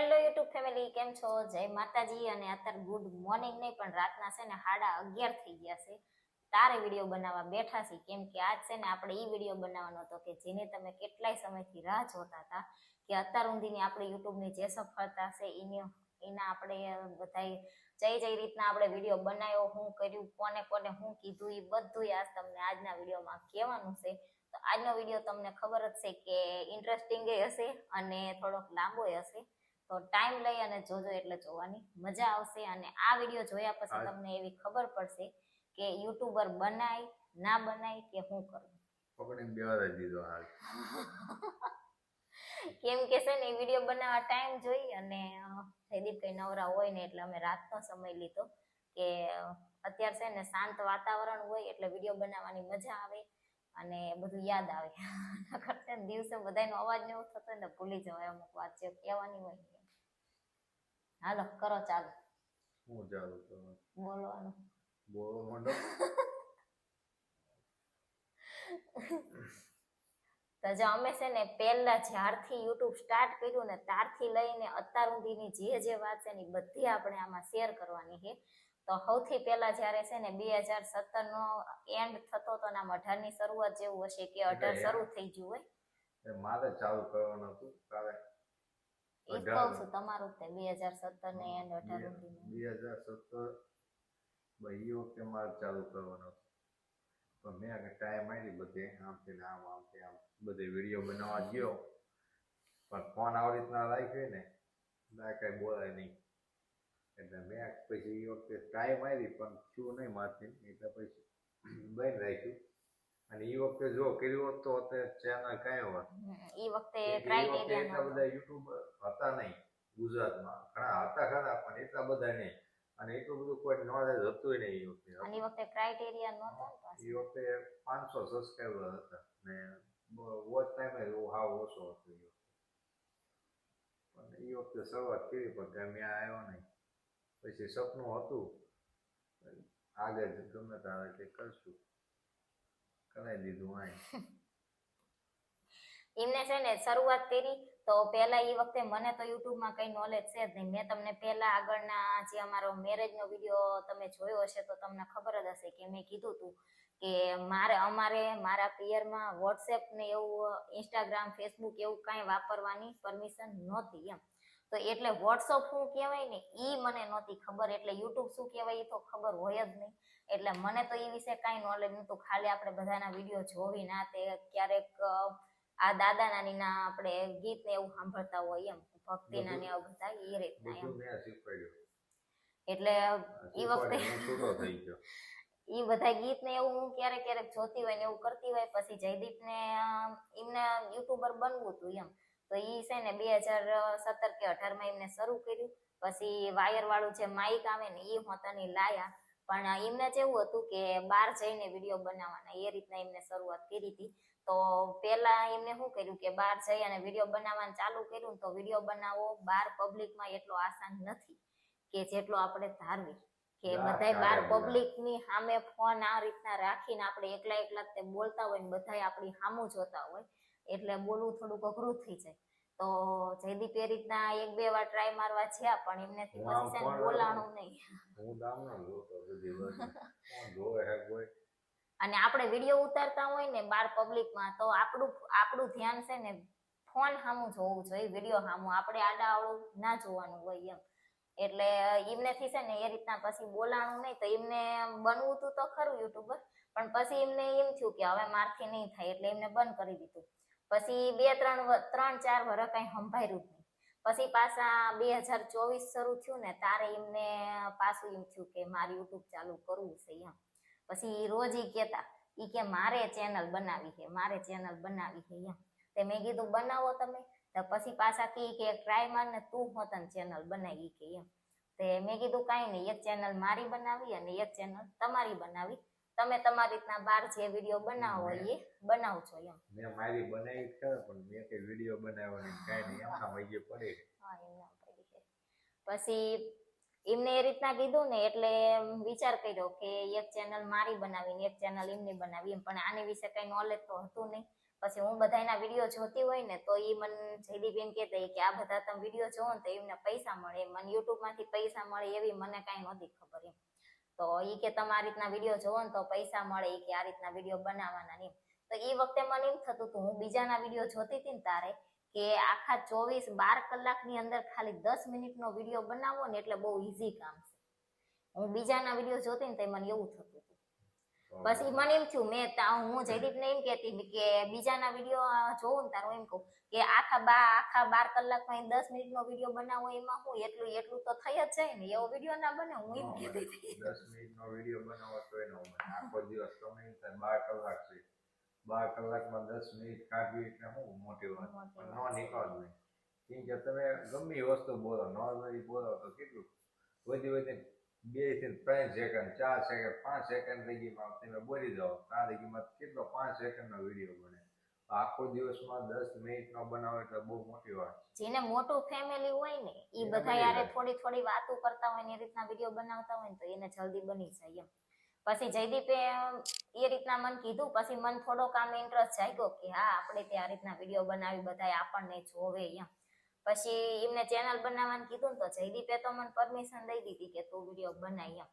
Hello YouTube family, કેમ છો? જય માતાજી. અને અત્યારે ગુડ મોર્નિંગ નહીં પણ રાતના છે ને 11:30 થઈ ગયા છે. તારે વિડીયો બનાવવા બેઠા છીએ કેમ કે આજ છે ને આપણે એ વિડીયો બનાવવાનો હતો કે જેને તમે કેટલાય સમયથી રાહ જોતા હતા કે અત્યાર સુધીની આપણી યુટ્યુબની જે સફળતા છે એના આપણે બધાય જઈ રીતના આપણે વિડીયો બનાવ્યો, શું કર્યું, કોને કોને શું કીધું, એ બધું આજ તમને આજના વિડીયોમાં કહેવાનું છે. તો આજનો વિડીયો તમને ખબર જ છે કે ઇન્ટરેસ્ટિંગ હશે અને થોડોક લાંબો હશે. તો ટાઈમ લઈ અને જોજો એટલે જોવાની મજા આવશે. અને આ વિડીયો જોયા પછી તમને એવી ખબર પડશે કે યુટ્યુબર બનાય ના બનાય કે શું કરવું. પકડીને બેવા દીધો હાલ. કેમ કે છે ને વિડીયો બનાવવા ટાઈમ જોઈ અને જયદીપ કઈ નવરા હોય ને એટલે અમે રાતનો સમય લીધો કે અત્યારે છે ને શાંત વાતાવરણ હોય એટલે વિડીયો બનાવવાની મજા આવે અને બધું યાદ આવે. કરતા દિવસે બધાનો અવાજ ને એવું થતો ને ભૂલી જવાય અમુક વાત જે કહેવાની હોય. હાલો કરો ચાલુ. હું ચાલુ કરું? બોલવાનું. બોલો મંડો. તો જો અમે છે ને પહેલા જ્યારથી યુટ્યુબ સ્ટાર્ટ કર્યું ને ત્યારથી લઈને અત્યાર સુધીની જે વાત છે ને બધી આપણે આમાં શેર કરવાની છે. તો સૌથી પહેલા જ્યારે છે ને 2017 નો એન્ડ થતો હતો ને આમ 18 ની શરૂઆત જેવું હશે કે 18 શરૂ થઈ ગયું હોય. મારે ચાલુ કરવાનું હતું કાલે. એ કહું છું તમારું તે 2017 ને એન્ડ 18 સુધીનું 2017 ભાઈ એ વખતે મારે ચાલુ કરવાનું હતું પણ મેં આગળ ટાઈમ આવી બધે આમથી ને આમથી આમ બધે વિડીયો બનાવવા ગયો પણ ફોન આવી રીતના રાખ્યો ને ના કઈ બોલાય નહીં એટલે મેં પછી એ વખતે ટાઈમ આવી પણ શું નહીં મારથી એટલે પછી બંધ રાખ્યું. અને એ વખતે જો કર્યું હોત તો અત્યારે ચેનલ કાંઈ હોત. એ વખતે એટલા બધા યુટ્યુબર હતા નહીં ગુજરાતમાં. ઘણા હતા ખરા પણ એટલા બધા નહીં અને એટલું બધું કોઈ નોલેજ હતું નહીં એ વખતે. અને એ વખતે ક્રાઇટેરિયા નહોતો. એ વખતે 500 સબસ્ક્રાઈબર હતા ને વોચ ટાઈમ હાવ ઓછો હતો એ વખતે. પણ એ વખતે શરૂઆત કરી પણ ત્યાં આવ્યો નહીં. પછી સપનું હતું આગળ ગમે તારે તે કરશું કરાવી દીધું અહીં. એમને છે ને શરૂઆત કરી તો પહેલા એ વખતે મને તો યુટ્યુબમાં કઈ નોલેજ છે જ નહીં. મેં તમને પહેલા આગળના જે અમારો મેરેજનો વિડીયો તમે જોયો હશે તો તમને ખબર જ હશે કે મેં કીધું હતું કે મારા પિયરમાં વોટ્સએપ ને એવું ઇન્સ્ટાગ્રામ ફેસબુક એવું કાંઈ વાપરવાની પરમિશન નહોતી એમ. તો એટલે વોટ્સઅપ શું કહેવાય ને એ મને નહોતી ખબર એટલે યુટ્યુબ શું કહેવાય એ તો ખબર હોય જ નહીં. એટલે મને તો એ વિશે કાંઈ નોલેજ નહોતું. ખાલી આપણે બધાના વિડીયો જોવી ના તે ક્યારેક આ દાદા નાની ના આપણે ગીત ને એવું સાંભળતા હોય એમ ભક્તિના ને એવું બધા એ રીતના એમ. એટલે એ વખતે એ બધા ગીત ને એવું હું ક્યારેક જોતી હોય ને એવું કરતી હોય. પછી જયદીપ ને એમને યુટ્યુબર બનવું હતું એમ. તો એ છે ને 2017 કે 18 માં એમને શરૂ કર્યું. પછી વાયર વાળું જે માઇક આવે ને એ હોતાની લાયા પણ એમને જેવું હતું કે બહાર જઈને વિડીયો બનાવવાના એ રીતના એમને શરૂઆત કરી હતી. તો પેલા એમને શું કર્યું કે બહાર જઈ અને વિડીયો બનાવવાનું ચાલુ કર્યું. તો વિડીયો બનાવવો બહાર પબ્લિકમાં એટલો આસાન નથી કે જેટલો આપણે ધારવી કે બધાય બહાર પબ્લિકની સામે ફોન આ રીતના રાખીને આપણે એકલા તે બોલતા હોય ને બધાય આપણી સામું જોતા હોય એટલે બોલવું થોડુંક અઘરું થઈ જાય. તો જયદીપ એ રીતના 1-2 વાર ટ્રાય મારવા છે પણ એમનેથી પછી છે બોલાણું નહીં. અને આપણે વિડીયો ઉતારતા હોય ને બાર પબ્લિકમાં તો આપણું ધ્યાન છે ને ફોન સામું જોવું જોઈએ, વિડીયો સામું. આપણે આડાઅવળું ના જોવાનું હોય એમ. એટલે એમનેથી છે ને એ રીતના પછી બોલાણું નહીં. તો એમને બનવું હતું તો ખરું યુટ્યુબર પણ પછી એમને એમ થયું કે હવે મારથી નહીં થાય એટલે એમને બંધ કરી દીધું. પછી 3-4 વર્ષ કઈ સંભાળ્યું જ નહીં. પછી પાછા 2024 શરૂ થયું ને તારે એમને પાછું એમ થયું કે મારે યુટ્યુબ ચાલુ કરવું છે એમ. પછી રોજ ઈ કહેતા કે મારે ચેનલ બનાવી છે એમ. તે મેં કીધું બનાવો તમે. તો પછી પાછા કે ટ્રાય માર ને તું હોતન ચેનલ બનાવી કે એમ. તે મેં કીધું કાંઈ નહીં, એક ચેનલ મારી બનાવી અને એક ચેનલ તમારી બનાવી. તમે તમારી રીતના બહાર જે વિડીયો બનાવો એ બનાવજો એમ. મેં મારી બનાવી ખરા પણ મેં કઈ વિડીયો બનાવવાની કાંઈ નહીં આમ વહી પડી. હા એમ પડી છે. પછી એમને એ રીતના કીધું ને એટલે વિચાર કર્યો કે એક ચેનલ મારી બનાવીને એક ચેનલ એમની બનાવી એમ. પણ આની વિશે કઈ નોલેજ તો હતું નહીં. પછી હું બધાના વિડીયો જોતી હોય ને તો એ મને જયદીપ એમ કહેતા કે આ બધા તમે વિડીયો જોવો ને તો એમને પૈસા મળે, મને યુટ્યુબ માંથી પૈસા મળે એવી મને કાંઈ નહોતી ખબર એમ. તો એ કે તમે આ રીતના વિડીયો જોવો ને તો પૈસા મળે, એ કે આ રીતના વિડીયો બનાવવાના ને. તો એ વખતે મને એમ થતું હતું, હું બીજાના વિડીયો જોતી હતી ને તારે કે આખા 24-12 કલાકની અંદર ખાલી 10 મિનિટનો વિડીયો બનાવવો ને એટલે બહુ ઈઝી કામ છે. હું બીજાના વિડીયો જોતી ને તો મને એવું થતું હતું. પછી મને એમ થયું, હું જયદીપને એમ કહેતી કે બીજાના વિડીયો જોઉં ને તારું એમ કહું કે આખા 12 કલાકમાં 10 મિનિટનો વિડીયો બનાવો એમાં હું એટલું તો થઈ જ જાય ને, એવો વિડીયો ના બને. હું એમ કહેતી હતી 10 મિનિટનો વિડીયો બનાવો તો એનો આખો દિવસ તમે એમ થાય 12 કલાક છે, 12 કલાકમાં 10 મિનિટ કાઢવી એટલે હું મોટી વાત પણ ન નીકળવું. કેમ કે તમે ગમે એ વસ્તુ બોલો, નોર્મલી બોલો તો કેટલું વધી 2 થી 3 સેકન્ડ, 4 સેકન્ડ, 5 સેકન્ડ લગીમાં તમે બોલી જાઓ, આ લગીમાં કેટલો 5 સેકન્ડનો વિડીયો બને. આખો દિવસમાં 10 મિનિટનો બનાવો એટલે બહુ મોટી વાત છે. જેને મોટું ફેમિલી હોય ને એ બધા યારે થોડી વાતો કરતા હોય ને એ રીતના વિડીયો બનાવતા હોય ને તો એને જલ્દી બની જાય એમ. પછી જયદીપે એ રીતના મને કીધું, પછી મને થોડોક આમ ઇન્ટરેસ્ટ જાગ્યો કે હા આપણે તે આ રીતના વિડીયો બનાવી બધાય આપણને જોવે એમ. પછી એમને ચેનલ બનાવવાનું કીધું ને તો જયદીપે તો મને પરમિશન દઈ દીધી કે તું વિડીયો બનાવી એમ.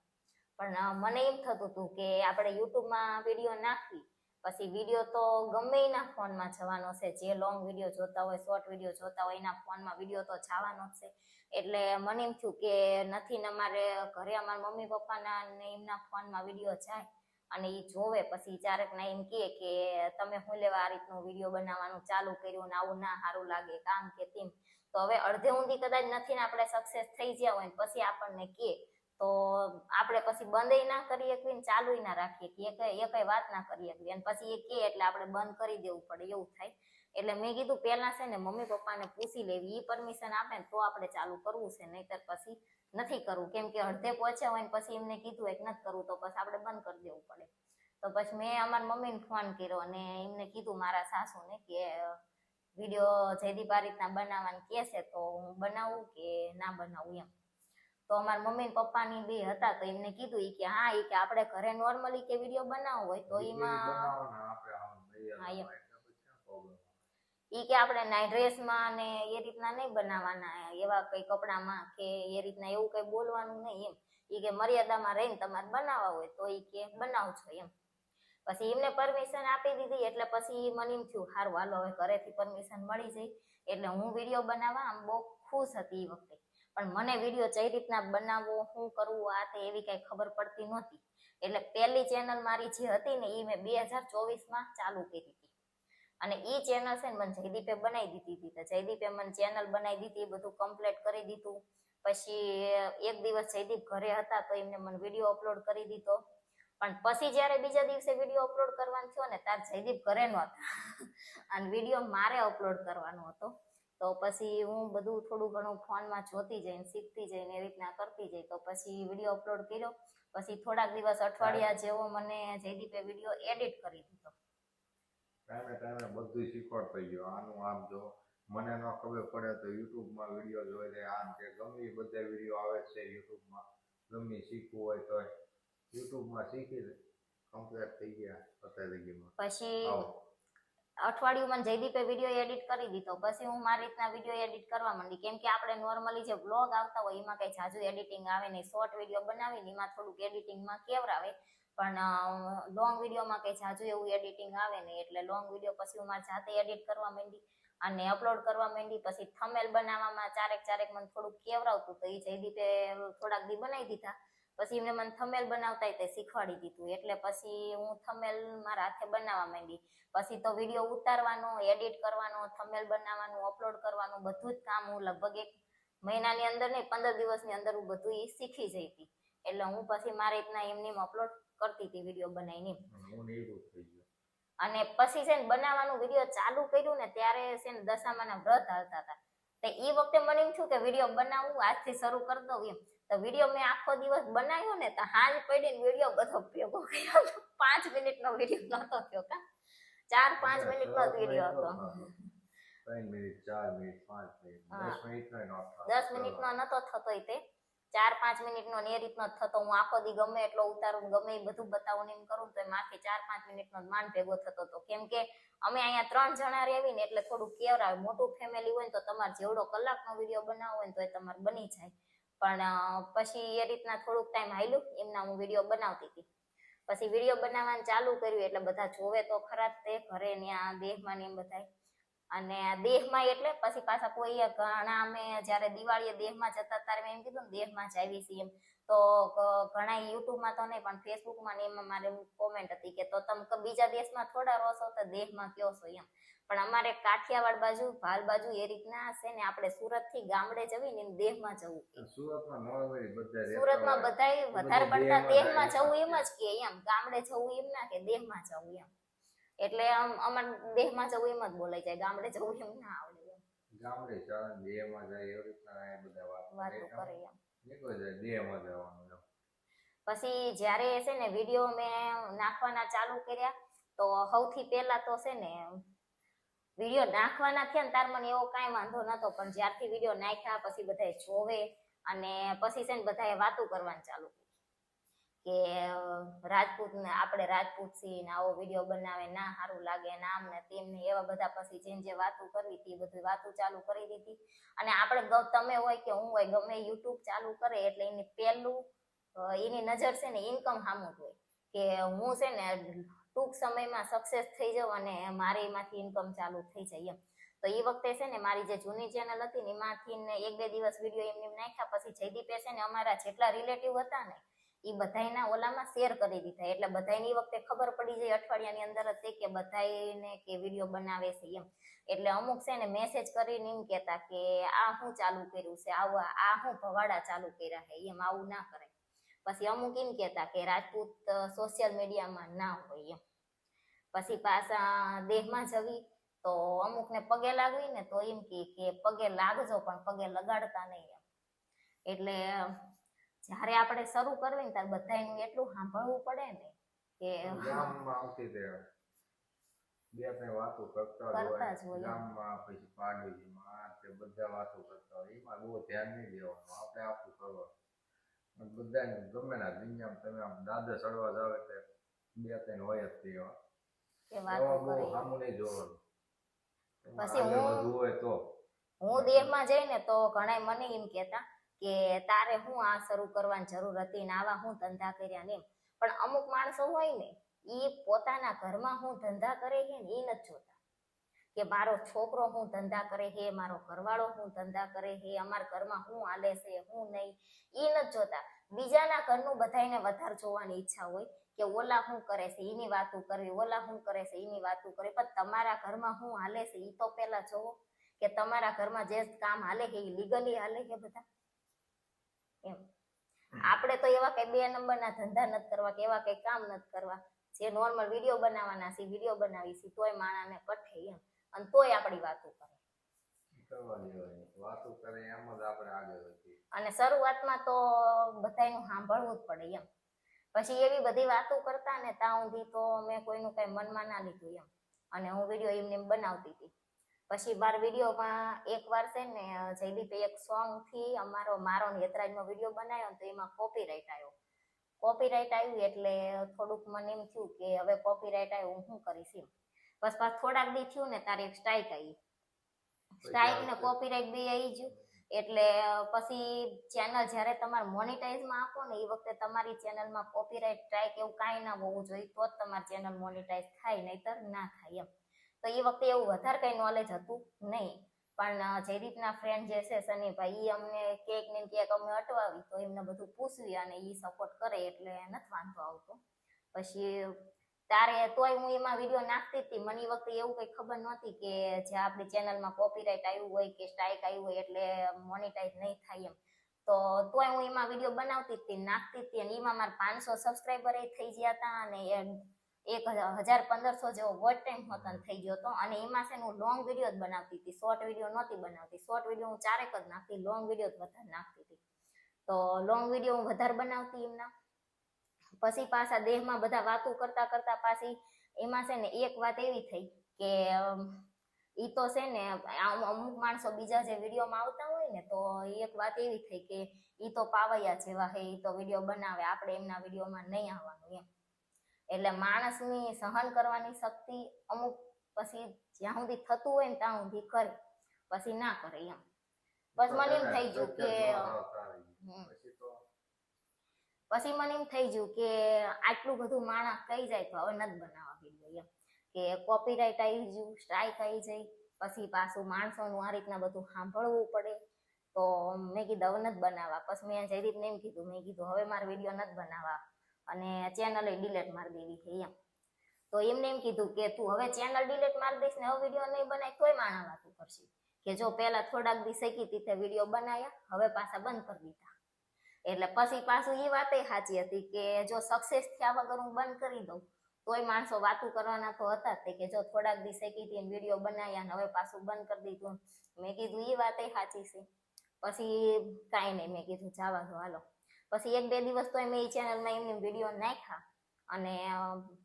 પણ મને એમ થતું હતું કે આપણે યુટ્યુબમાં વિડીયો નાખવી, પછી વિડીયો તો ગમે એના ફોનમાં જવાનો છે, જે લોંગ વિડીયો જોતા હોય, શોર્ટ વિડીયો જોતા હોય એના ફોનમાં વિડીયો તો જવાનો જ છે. એટલે મને એમ થયું કે નથી ને અમારે ઘરે અમારા મમ્મી પપ્પાના ને એમના ફોનમાં વિડીયો જાય અને એ જોવે, પછી ચારેક ના એમ કહે કે તમે હું લેવા આ રીતનું વિડીયો બનાવવાનું ચાલુ કર્યું ને આવું ના સારું લાગે કામ કે તેમ. તો હવે અડધે ઊંધી કદાચ નથી ને આપણે સક્સેસ થઈ ગયા હોય પછી આપણને કહે તો આપણે પછી બંધ ના કરી શકીએ ને ચાલુ ના રાખીએ કે એ કઈ વાત ના કરી શકીએ, અને પછી એ કહે એટલે આપણે બંધ કરી દેવું પડે એવું થાય. એટલે મેં કીધું પહેલા છે ને મમ્મી પપ્પાને પૂછી લેવી, એ પરમિશન આપે ને તો આપણે ચાલુ કરવું છે, નહીતર પછી નથી કરવું. કેમ કે અડધે પહોંચ્યા હોય ને પછી એમને કીધું હોય કે નથી કરવું તો પછી આપણે બંધ કરી દેવું પડે. તો પછી મેં અમારા મમ્મીને ફોન કર્યો અને એમને કીધું મારા સાસુને કે વિડીયો જયદીપ આ રીતના બનાવવાનું કહે છે તો હું બનાવું કે ના બનાવું એમ. તો અમારા મમ્મી ને પપ્પાની બે હતા તો એમને કીધું કે હા કે આપણે ઘરે નોર્મલી કે વિડીયો બનાવવો હોય તો એમાં ઈ કે આપણે નાઈ ડ્રેસમાં ને એ રીતના નહીં બનાવવાના, એવા કઈ કપડામાં કે એ રીતના એવું કઈ બોલવાનું નહીં એમ. ઈ કે મર્યાદામાં રહીને તમારે બનાવવા હોય તો ઈ કે બનાવજો એમ. પછી એમને પરમિશન આપી દીધી એટલે પછી મને એમ થયું સારું હાલો હવે ઘરેથી પરમિશન મળી જાય એટલે હું વિડીયો બનાવવા આમ બહુ ખુશ હતી એ વખતે. પણ મને વિડીયો કઈ રીતના બનાવવો, શું કરવું આ તે એવી કઈ ખબર પડતી નહોતી. એટલે પહેલી ચેનલ મારી જે હતી ને એ મેં 2024માં ચાલુ કરી હતી અને એ ચેનલ છે ને મને જયદીપે બનાવી દીધી હતી. જયદીપે મને ચેનલ બનાવી દીધી, બધું કમ્પ્લીટ કરી દીધું. પછી એક દિવસ જયદીપ ઘરે હતા તો એમને મને વિડીયો અપલોડ કરી દીધો. પણ પછી જયારે બીજા દિવસે વિડીયો અપલોડ કરવાનો થયો ને ત્યારે જયદીપ ઘરે નહોતા અને વિડીયો મારે અપલોડ કરવાનો હતો. તો પછી હું બધું થોડું ઘણું ફોનમાં જોતી જઈને શીખતી જઈને એ રીતના કરતી જઈ. તો પછી વિડીયો અપલોડ કર્યો. પછી થોડાક દિવસ અઠવાડિયા જેવો મને જયદીપે વિડીયો એડિટ કરી દીધો. ટાઈમે બધું શીખવાડ થઈ ગયો. આનું આમ જો મને ન ખબર પડે તો યુટ્યુબમાં વિડીયો જોઈ લે, આમ કે ગમે બધા વિડીયો આવે છે યુટ્યુબમાં, ગમે શીખવું હોય તો યુટ્યુબમાં શીખી કમ્પ્લીટ થઈ ગયા અત્યારે લગીમાં. પછી અઠવાડિયું મને જયદીપે વિડીયો એડિટ કરી દીધો. પછી હું મારી રીતના વિડીયો એડિટ કરવા માંડી. કેમ કે આપણે નોર્મલી જે બ્લોગ આવતા હોય એમાં કઈ જાજુ એડિટિંગ આવે નહીં. શોર્ટ વિડીયો બનાવીને એમાં થોડુંક એડિટિંગમાં કેવરાવે, પણ લોંગ વિડીયોમાં કઈ જાજુ એવું એડિટિંગ આવે નહીં. એટલે લોંગ વિડીયો પછી હું મારી જાતે એડિટ કરવા માંડી અને અપલોડ કરવા માંડી. પછી થંબનેલ બનાવવામાં ચારેક મને થોડુંક કેવરાવતું તો એ જયદીપે થોડાક દી બનાવી દીધા. પછી એમને મને થંબનેલ બનાવતા તે શીખવાડી દીધું. એટલે પછી હું થંબનેલ મારા હાથે બનાવવા માંડી. પછી તો વિડીયો ઉતારવાનો, એડિટ કરવાનો, થંબનેલ બનાવવાનું, અપલોડ કરવાનું બધું જ કામ હું લગભગ 1 મહિનાની અંદર નહીં 15 દિવસની અંદર હું બધું એ શીખી જઈ હતી. એટલે હું પછી મારી રીતના એમની અપલોડ કરતી હતી વિડીયો બનાવીને. અને પછી છે ને બનાવવાનું વિડીયો ચાલુ કર્યું ને ત્યારે છે ને દશામાના વ્રત હાલતા હતા. તો એ વખતે મને એમ થયું કે વિડીયો બનાવવું આજથી શરૂ કરી દઉં એમ. તો વિડીયો મેં આખો દિવસ બનાવ્યો ને તો હાંજ પડીને વિડીયો બધો ભેગો કર્યો. 5 મિનિટનો વિડીયો નહોતો થયો કા, 4-5 મિનિટનો જ વિડીયો હતો. 3 મિનિટ, 4 મિનિટ, 5 મિનિટ, 10 મિનિટનો નહોતો થતો. તે 4-5 મિનિટનો ને એ રીતનો જ થતો. હું આખો દી ગમે એટલો ઉતારું, ગમે એ બધું બતાવું ને એમ કરું તો એમાંથી 4-5 મિનિટનો માંડ ભેગો થતો હતો. કેમ કે અમે અહીંયા 3 જણા રહેવી ને એટલે થોડું કેવરાવે. મોટું ફેમિલી હોય ને તો તમારે જેવડો કલાકનો વિડીયો બનાવવો હોય ને તો એ તમારે બની જાય. પણ પછી એ રીતના થોડુંક ટાઈમ હાલ્યું એમના હું વિડીયો બનાવતી હતી. પછી વિડીયો બનાવવાનું ચાલુ કર્યું એટલે બધા જોવે તો ખરા જ તે ઘરે ત્યાં દેહમાં ને એમ બધા. અને દેહમાં એટલે પછી પાછા કોઈ ઘણા અમે જયારે દિવાળીએ દેહમાં જતા ત્યારે મેં એમ કીધું ને દેહમાં જ આવી છીએ એમ. તો ઘણા યુટ્યુબમાં તો નહીં પણ ફેસબુકમાં ને એમાં મારે કોમેન્ટ હતી કે તો તમે બીજા દેશમાં થોડા રહો છો તો દેહમાં કયો છો એમ. પણ અમારે કાઠિયાવાડ બાજુ ભાલ બાજુ એ રીતના છે ને આપણે સુરત થી ગામડે જવી ને દેહમાં જવું. સુરતમાં બધાય વધારે પડતા દેહમાં જવું એમ જ કે એમ, ગામડે જવું એમ ના કે દેહમાં જવું એમ. એટલે અમારે દેહમાં જવું એમ જ બોલાઈ જાય, ગામડે જવું એમ ના આવડે એમ. ગામડે ચાલે દેહમાં જાય એવી રીતના બધા વાતો કરે એમ. દેહમાં જવાનું એમ. પછી જ્યારે છે ને વિડીયો મેં નાખવાના ચાલુ કર્યા તો સૌથી પહેલા તો છે ને વિડીયો નાખવાના થયા ને તાર મને એવો કાંઈ વાંધો નતો, પણ જ્યારથી વિડીયો નાખ્યા પછી બધાએ જોવે અને પછી છે ને બધાએ વાતો કરવાનું ચાલુ કે રાજપૂત ને આપણે રાજપૂત છીએ ને આવો વિડીયો બનાવે ના સારું લાગે ને આમ ને તેમ ને એવા બધા પછી જે વાતો કરવી હતી બધી વાતો ચાલુ કરી દીધી. અને આપણે તમે હોય કે હું હોય ગમે યુટ્યુબ ચાલુ કરે એટલે એની પહેલું એની નજર છે ને ઇન્કમ સામું હોય કે હું છે ને ટૂંક સમયમાં સક્સેસ થઈ જાઉં અને મારે એમાંથી ઇન્કમ ચાલુ થઈ જાય એમ. તો એ વખતે છે ને મારી જે જૂની ચેનલ હતી ને એમાંથી ને 1-2 દિવસ વિડીયો એમને નાખ્યા પછી જયદીપે છે ને અમારા જેટલા રિલેટિવ હતા ને એ બધાયના ઓલામાં શેર કરી દીધા. એટલે બધાયને એ વખતે ખબર પડી જાય અઠવાડિયાની અંદર જ કે બધાયને કે વિડીયો બનાવે છે એમ. એટલે અમુક છે ને મેસેજ કરીને એમ કહેતા કે આ હું ચાલુ કર્યું છે, આ હું ભવાડા ચાલુ કર્યા છે એમ, આવું ના કરે. પછી અમુક એમ કહેતા કે રાજપૂત સોશિયલ મીડિયામાં ના હોય એમ. પછી પાછા દેહમાં જવી તો અમુકને પગે લાગવી ને તો એમ કે પગે લાગજો પણ પગે લગાડતા નહીં એમ. એટલે જ્યારે આપણે શરૂ કરવી ને ત્યારે બધાયનું એટલું સાંભળવું પડે ને કે ગામમાં આવતી તે બે ત્રણ વાતો કરતા હોય ગામમાં પછી પાડોશીમાં તે બધા વાતો કરતા હોય એમાં બહુ ધ્યાન નહીં દેવાનું, આપણે આપણું કરવાનું. બધાને ગમે ના દુનિયામાં તમે આમ દાદા ચડવા જાવ એટલે બે ત્રણ હોય જ તેવા બહુ સામું નહીં જોવાનું. પછી હું દેહમાં જઈને તો ઘણા મને એમ કહેતા કે તારે હું આ શરૂ કરવાની જરૂર હતી ને આવા હું ધંધા કર્યા ને એમ. પણ અમુક માણસો હોય ને એ પોતાના ઘરમાં હું ધંધા કરે છે ને એ નથી જોતા કે મારો છોકરો હું ધંધા કરે છે, મારો ઘરવાળો હું ધંધા કરે છે, અમારા ઘરમાં હું હાલે છે હું નહીં, એ નથી જોતા. બીજાના ઘરનું બધાને વધારે જોવાની ઈચ્છા હોય કે ઓલા શું કરે છે એની વાતો કરવી, ઓલા શું કરે છે એની વાતો કરવી. પણ તમારા ઘરમાં શું હાલે છે એ તો પેલા જોવો કે તમારા ઘરમાં જે કામ હાલે છે એ લીગલી હાલે છે બધા એમ. આપણે તો એવા કઈ 2 નંબરના ધંધા નથી કરવા કે એવા કઈ કામ નથી કરવા. જે નોર્મલ વિડીયો બનાવવાના છે વિડીયો બનાવી છે તોય માણાને કઠે એમ, અને તોય આપણી વાતો કરે. અને શરૂઆતમાં તો બધાયનું સાંભળવું જ પડે એમ. પછી એવી બધી વાતો કરતા ને ત્યાં સુધી તો મેં કોઈનું કઈ મનમાં ના લીધું એમ. અને હું વિડીયો એમને બનાવતી હતી. પછી બાર વિડીયોમાં એકવાર છે ને જયદીપે એક સોંગ થી મારો નેત્રાજનો વિડીયો બનાવ્યો તો એમાં કોપીરાઇટ આવ્યો. કોપીરાઇટ આવ્યું એટલે થોડુંક મને એમ થયું કે હવે કોપીરાઇટ આવ્યું હું શું કરીશ એમ. બસ થોડાક દી થયું ને તારે એક સ્ટ્રાઇક આવી. સ્ટ્રાઇક ને કોપીરાઇટ બે આવી ગયું એટલે પછી ચેનલ જ્યારે તમારે મોનેટાઇઝમાં આપો ને એ વખતે તમારી ચેનલમાં કોપીરાઇટ સ્ટ્રાઇક એવું કાંઈ ના હોવું જોઈએ તો જ તમારી ચેનલ મોનેટાઇઝ થાય, નહીતર ના થાય એમ. તો એ વખતે એવું વધારે કંઈ નોલેજ હતું નહીં. પણ જયદીપના ફ્રેન્ડ જે છે સનીભાઈ એ અમને કેક ને કેક અમે અટવાવી તો એમને બધું પૂછવી અને એ સપોર્ટ કરે એટલે નથી વાંધો આવતો. પછી તારે તોય હું એમાં વિડીયો નાખતી હતી. મને એ વખતે એવું કંઈ ખબર નહોતી કે જે આપણી ચેનલમાં કોપીરાઇટ આવ્યું હોય કે સ્ટ્રાઇક આવ્યું હોય એટલે મોનેટાઇઝ નહીં થાય એમ. તો તોય હું એમાં વિડીયો બનાવતી હતી નાખતી હતી અને એમાં મારા 500 સબસ્ક્રાઈબર થઈ ગયા હતા અને 1500 જેવો વોચ ટાઈમ હતો થઈ ગયો હતો. અને એમાં છે હું લોંગ વિડીયો જ બનાવતી હતી, શોર્ટ વિડીયો નહોતી બનાવતી. શોર્ટ વિડીયો હું 4 જ નાખતી, લોંગ વિડીયો જ વધારે નાખતી હતી. તો લોંગ વિડીયો હું વધારે બનાવતી એમના. પછી પાછા દેહમાં બધા વાતો કરતા કરતા પાછી એમાં છે ને એક વાત એવી થઈ કે ઈ તો છે ને અમુક માણસો બીજા જે વિડીયોમાં આવતા હોય ને તો એક વાત એવી થઈ કે ઈ તો પાવૈયા જેવા હે, ઈ તો વિડીયો બનાવે, આપણે એમના વિડીયોમાં નહીં આવવાનું એમ. એટલે માણસની સહન કરવાની શક્તિ અમુક પછી જ્યાં સુધી થતું હોય ને ત્યાં સુધી કરે, પછી ના કરે એમ. બસ મને એમ થઈ ગયું કે પછી તો પછી મને એમ થઈ ગયું કે આટલું બધું માણસ કહી જાય તો હવે નથી બનાવવા વિડીયો એમ, કે કોપીરાઇટ આવી ગયું, સ્ટ્રાઇક આવી જાય, પછી પાછું માણસોનું આ રીતના બધું સાંભળવું પડે. તો મેં કીધું હવે નથી બનાવવા. પછી મેં જયદીપને એમ કીધું, મેં કીધું હવે મારે વિડીયો નથી બનાવવા અને ચેનલે ડિલીટ મારી દેવી છે એમ. તો એમને એમ કીધું કે તું હવે ચેનલ ડિલીટ મારી દઈશ ને હવે વિડીયો નહીં બનાય તોય માણસ વાતું કરશે, કે જો પેલા થોડાક દી શીખી હતી વિડીયો બનાવ્યા, હવે પાછા બંધ કરી દીધા. એટલે પછી પાછું એ વાત સાચી હતી કે જો સક્સેસ થયા વગર હું બંધ કરી દઉં તોય માણસો વાતું કરવાના તો હતા જ, કે જો થોડાક દી શીખી હતી વિડીયો બનાવ્યા ને હવે પાછું બંધ કરી દીધું. મેં કીધું એ વાત સાચી છે. પછી કાંઈ નહીં, મેં કીધું જવા દો હાલો. પછી 1-2 દિવસ તો મેં એ ચેનલમાં એમની વિડીયો નાખ્યા અને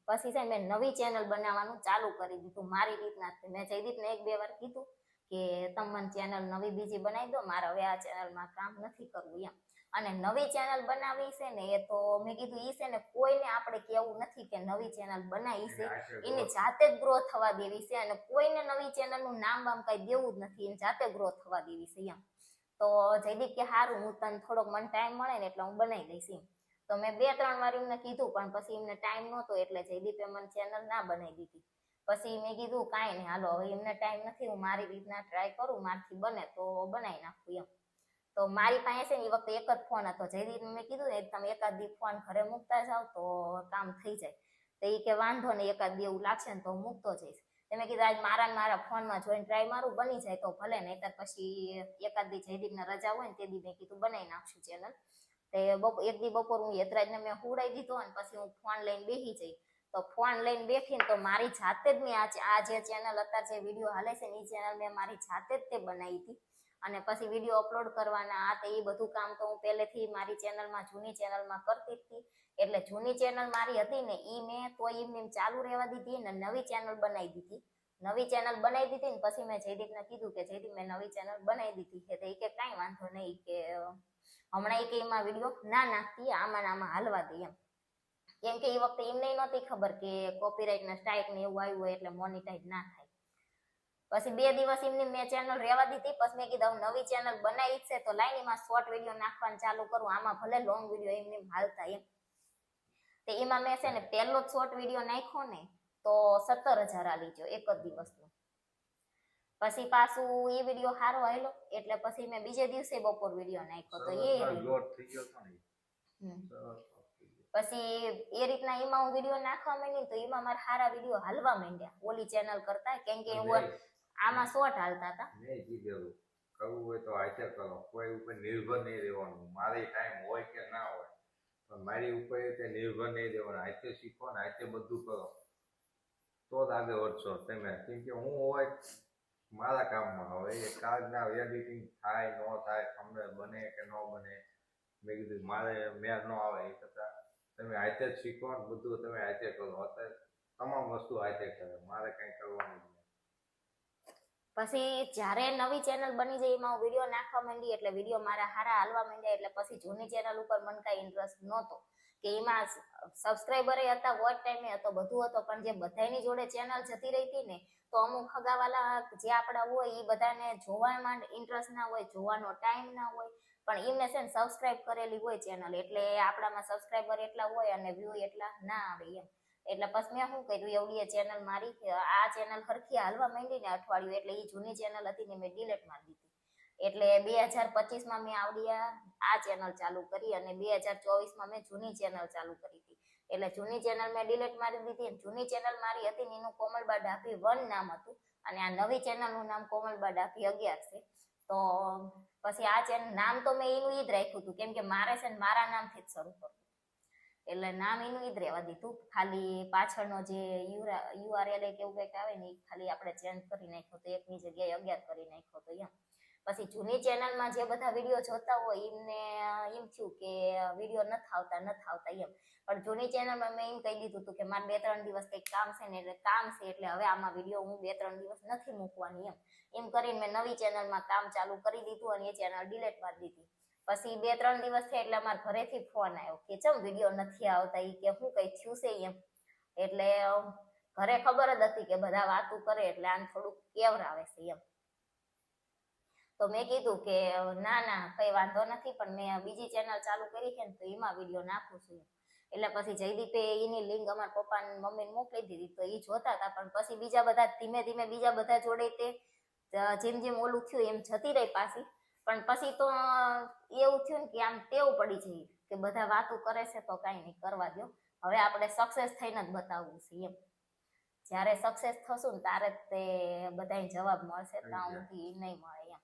પછી છે મેં નવી ચેનલ બનાવવાનું ચાલુ કરી દીધું મારી રીતના. મેં જયદીપને 1-2 વાર કીધું કે તમે મને ચેનલ નવી બીજી બનાવી દો, મારે હવે આ ચેનલમાં કામ નથી કરવું એમ. અને નવી ચેનલ બનાવી છે ને એ તો મેં કીધું ઈ છે ને કોઈને આપણે કેવું નથી કે નવી ચેનલ બનાવી છે, એની જાતે જ ગ્રો થવા દેવી છે અને કોઈને નવી ચેનલનું નામ બામ કઈ દેવું જ નથી, એની જાતે ગ્રો થવા દેવી છે એમ. તો જયદીપ કે સારું, હું તને થોડોક મને ટાઈમ મળે ને એટલે હું બનાવી દઈશ એમ. તો મેં 2-3 વાર એમને કીધું પણ પછી એમને ટાઈમ નહોતો એટલે જયદીપે મને ચેનલ ના બનાવી દીધી. પછી મેં કીધું કાંઈ નહીં હાલો, હવે એમને ટાઈમ નથી, હું મારી રીતના ટ્રાય કરું, મારથી બને તો બનાવી નાખું એમ. તો મારી પાસે છે ને એ વખતે એક જ ફોન હતો. જયદીપને મેં કીધું ને તમે એકાદ દી ફોન ઘરે મૂકતા જાઓ તો કામ થઈ જાય. તો એ કે વાંધો નહીં, એકાદ દી એવું લાગશે ને તો હું મૂકતો જઈશ. મેં કીધું આજ મારા ફોનમાં જોઈને ટ્રાય મારું, બની જાય તો ભલે, નહીતર પછી એકાદ દી જયદીપને રજા હોય ને તે દી મેં કીધું બનાવી નાખશું ચેનલ. તે એક દી બપોર હું યતરાજને મેં હુડાઈ દીધો અને પછી હું ફોન લઈને બેસી જઈ. તો ફોન લઈને બેઠીને તો મારી જાતે જ મેં આ જે ચેનલ અત્યારે જે વિડીયો હાલે છે ને એ ચેનલ મેં મારી જાતે જ તે બનાવી હતી. અને પછી વિડીયો અપલોડ કરવાના આ તે એ બધું કામ તો હું પહેલેથી મારી ચેનલમાં જૂની ચેનલમાં કરતી હતી. એટલે જૂની ચેનલ મારી હતી ને એ મેં તો એમને ચાલુ રહેવા દીધી ને નવી ચેનલ બનાવી દીધી. નવી ચેનલ બનાવી દીધી ને પછી મેં જયદીપને કીધું કે જયદીપ મેં નવી ચેનલ બનાવી દીધી છે. તો એ કે કાંઈ વાંધો નહીં, કે હમણાં એ કે એમાં વિડીયો ના નાખતી, આમાં હાલવા દે એમ. કેમ કે એ વખતે એમને નહોતી ખબર કે કોપીરાઇટ ને સ્ટ્રાઇક ને એવું આવ્યું હોય એટલે મોનિટાઈઝ ના થાય. પછી 2 દિવસ એમની મેં ચેનલ રહેવા દીધી. પછી મેં કીધું નવી ચેનલ બનાવી છે તો લાઈનમાં શોર્ટ વિડીયો નાખવાનું ચાલુ કરું, આમાં ભલે લોંગ વિડીયો એમને હાલતા એમ. તે એમાં મેં છે ને પહેલો જ શોર્ટ વિડીયો નાખ્યો ને તો 17,000 આવી ગયો એક જ દિવસનો. પછી પાછું એ વિડીયો સારો આવેલો એટલે પછી મેં બીજે દિવસે બપોર વિડીયો નાખ્યો તો પછી એ રીતના એમાં હું વિડીયો નાખવા માંડી તો એમાં મારા સારા વિડીયો હાલવા માંડ્યા ઓલી ચેનલ કરતા, કેમ કે આમાં શોર્ટ હાલતા હતા. કરવું હોય તો હાથે કરો, કોઈ ઉપર નિર્ભર નહીં રહેવાનું. મારે ટાઈમ હોય કે ના હોય પણ મારી ઉપર નિર્ભર નહીં રહેવાનું. હાથે શીખો ને હાથે બધું કરો તો જ આગળ વધશો તમે. કેમ કે હું હોય મારા કામમાં હવે એ કાર્ડના એડિટિંગ થાય ન થાય, અમને બને કે ન બને, મેં કીધું મારે મેળ ન આવે એ કરતાં તમે હાથે જ શીખો ને બધું તમે હાથે કરો. અત્યારે તમામ વસ્તુ હાથે કરે, મારે કંઈ કરવાનું નહીં. પછી જ્યારે નવી ચેનલ બની જાય એમાં હું વિડીયો નાખવા માંડી એટલે વિડીયો મારા સારા હાલવા માંડ્યા. એટલે પછી જૂની ચેનલ ઉપર મને કાંઈ ઇન્ટરેસ્ટ નહોતો કે એમાં સબસ્ક્રાઈબર હતા, વોચ ટાઈમ હતો, બધું હતો, પણ જે બધાની જોડે ચેનલ જતી રહી હતી ને તો અમુક ખગાવાલા જે આપણા હોય એ બધાને જોવામાં ઇન્ટરેસ્ટ ના હોય, જોવાનો ટાઈમ ના હોય, પણ એમને છે ને સબસ્ક્રાઈબ કરેલી હોય ચેનલ એટલે આપણામાં સબસ્ક્રાઈબર એટલા હોય અને વ્યૂ એટલા ના આવે એમ. એટલે પછી મેં શું કર્યું, એવડી ચેનલ મારી આ ચેનલ સરખી હાલવા માંડી ને અઠવાડિયું એટલે એ જૂની ચેનલ હતી ને મેં ડિલીટ મારી દીધી. એટલે 2025માં મેં આવડી આ ચેનલ ચાલુ કરી અને 2024માં મેં જૂની ચેનલ ચાલુ કરી હતી. એટલે જૂની ચેનલ મેં ડિલીટ મારી દીધી. જૂની ચેનલ મારી હતી ને એનું કોમલબા ડાભી 1 નામ હતું અને આ નવી ચેનલનું નામ કોમલબા ડાભી 11 છે. તો પછી આ ચેનલ નામ તો મેં એનું ઈ જ રાખ્યું હતું, કેમ કે મારે છે ને મારા નામથી જ શરૂ કરવું એટલે નામ એનું ઈ જ રહેવા દીધું. ખાલી પાછળનો જે URL કે એવું કંઈક આવે ને એ ખાલી આપણે ચેન્જ કરી નાખ્યો તો એકની જગ્યાએ 11 કરી નાખ્યો તો એમ. પછી જૂની ચેનલમાં જે બધા વિડીયો જોતા હોય એમને એમ થયું કે વિડીયો નથી આવતા એમ. પણ જૂની ચેનલમાં મેં એમ કહી દીધું હતું કે મારે 2-3 દિવસ કંઈક કામ છે ને એટલે કામ છે એટલે હવે આમાં વિડીયો હું 2-3 દિવસ નથી મૂકવાની એમ કરીને મેં નવી ચેનલમાં કામ ચાલુ કરી દીધું અને એ ચેનલ ડિલીટ મારી દીધી. પછી 2-3 દિવસ થયા એટલે અમારા ઘરેથી ફોન આવ્યો કે ચમ વિડીયો નથી આવતા, એ કે શું કઈ થયું છે એમ. એટલે ઘરે ખબર જ હતી કે બધા વાતું કરે એટલે આને થોડુંક કેવરાવે છે એમ. તો મેં કીધું કે ના ના કઈ વાંધો નથી, પણ મેં બીજી ચેનલ ચાલુ કરી છે ને તો એમાં વિડીયો નાખું છું. એટલે પછી જયદીપે એની લિંક અમારા પપ્પા ને મમ્મીને મોકલી દીધી, તો એ જોતા હતા. પણ પછી બીજા બધા ધીમે ધીમે બીજા બધા જોડે તે જેમ જેમ ઓલું થયું એમ જતી રહી પાછી. પણ પછી તો એવું થયું ને કે આમ ટેવ પડી જઈ કે બધા વાતો કરે છે તો કાંઈ નહીં, કરવા દો, હવે આપણે સક્સેસ થઈને જ બતાવવું છે એમ. જ્યારે સક્સેસ થશું ને ત્યારે જ તે બધાય જવાબ મળશે, ત્યાં સુધી નહીં મળે એમ.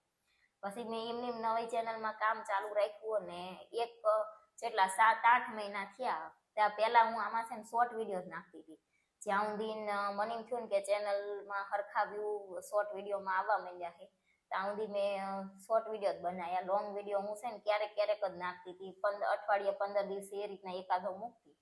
પછી મેં એમની નવી ચેનલમાં કામ ચાલુ રાખ્યું અને એક જેટલા 7-8 મહિના થયા ત્યાં પહેલા હું આમાં છે ને શોર્ટ વિડીયો નાખતી હતી. જ્યાં સુધી મને એમ થયું ને કે ચેનલમાં હરખા વ્યૂ શોર્ટ વિડીયોમાં આવવા માંડ્યા છે, ત્યાં સુધી મેં શોર્ટ વિડીયો જ બનાવ્યા. લોંગ વિડીયો હું છે ને ક્યારેક ક્યારેક જ નાખતી હતી, અઠવાડિયે 15 દિવસે એ રીતના એકાદો મૂકતી.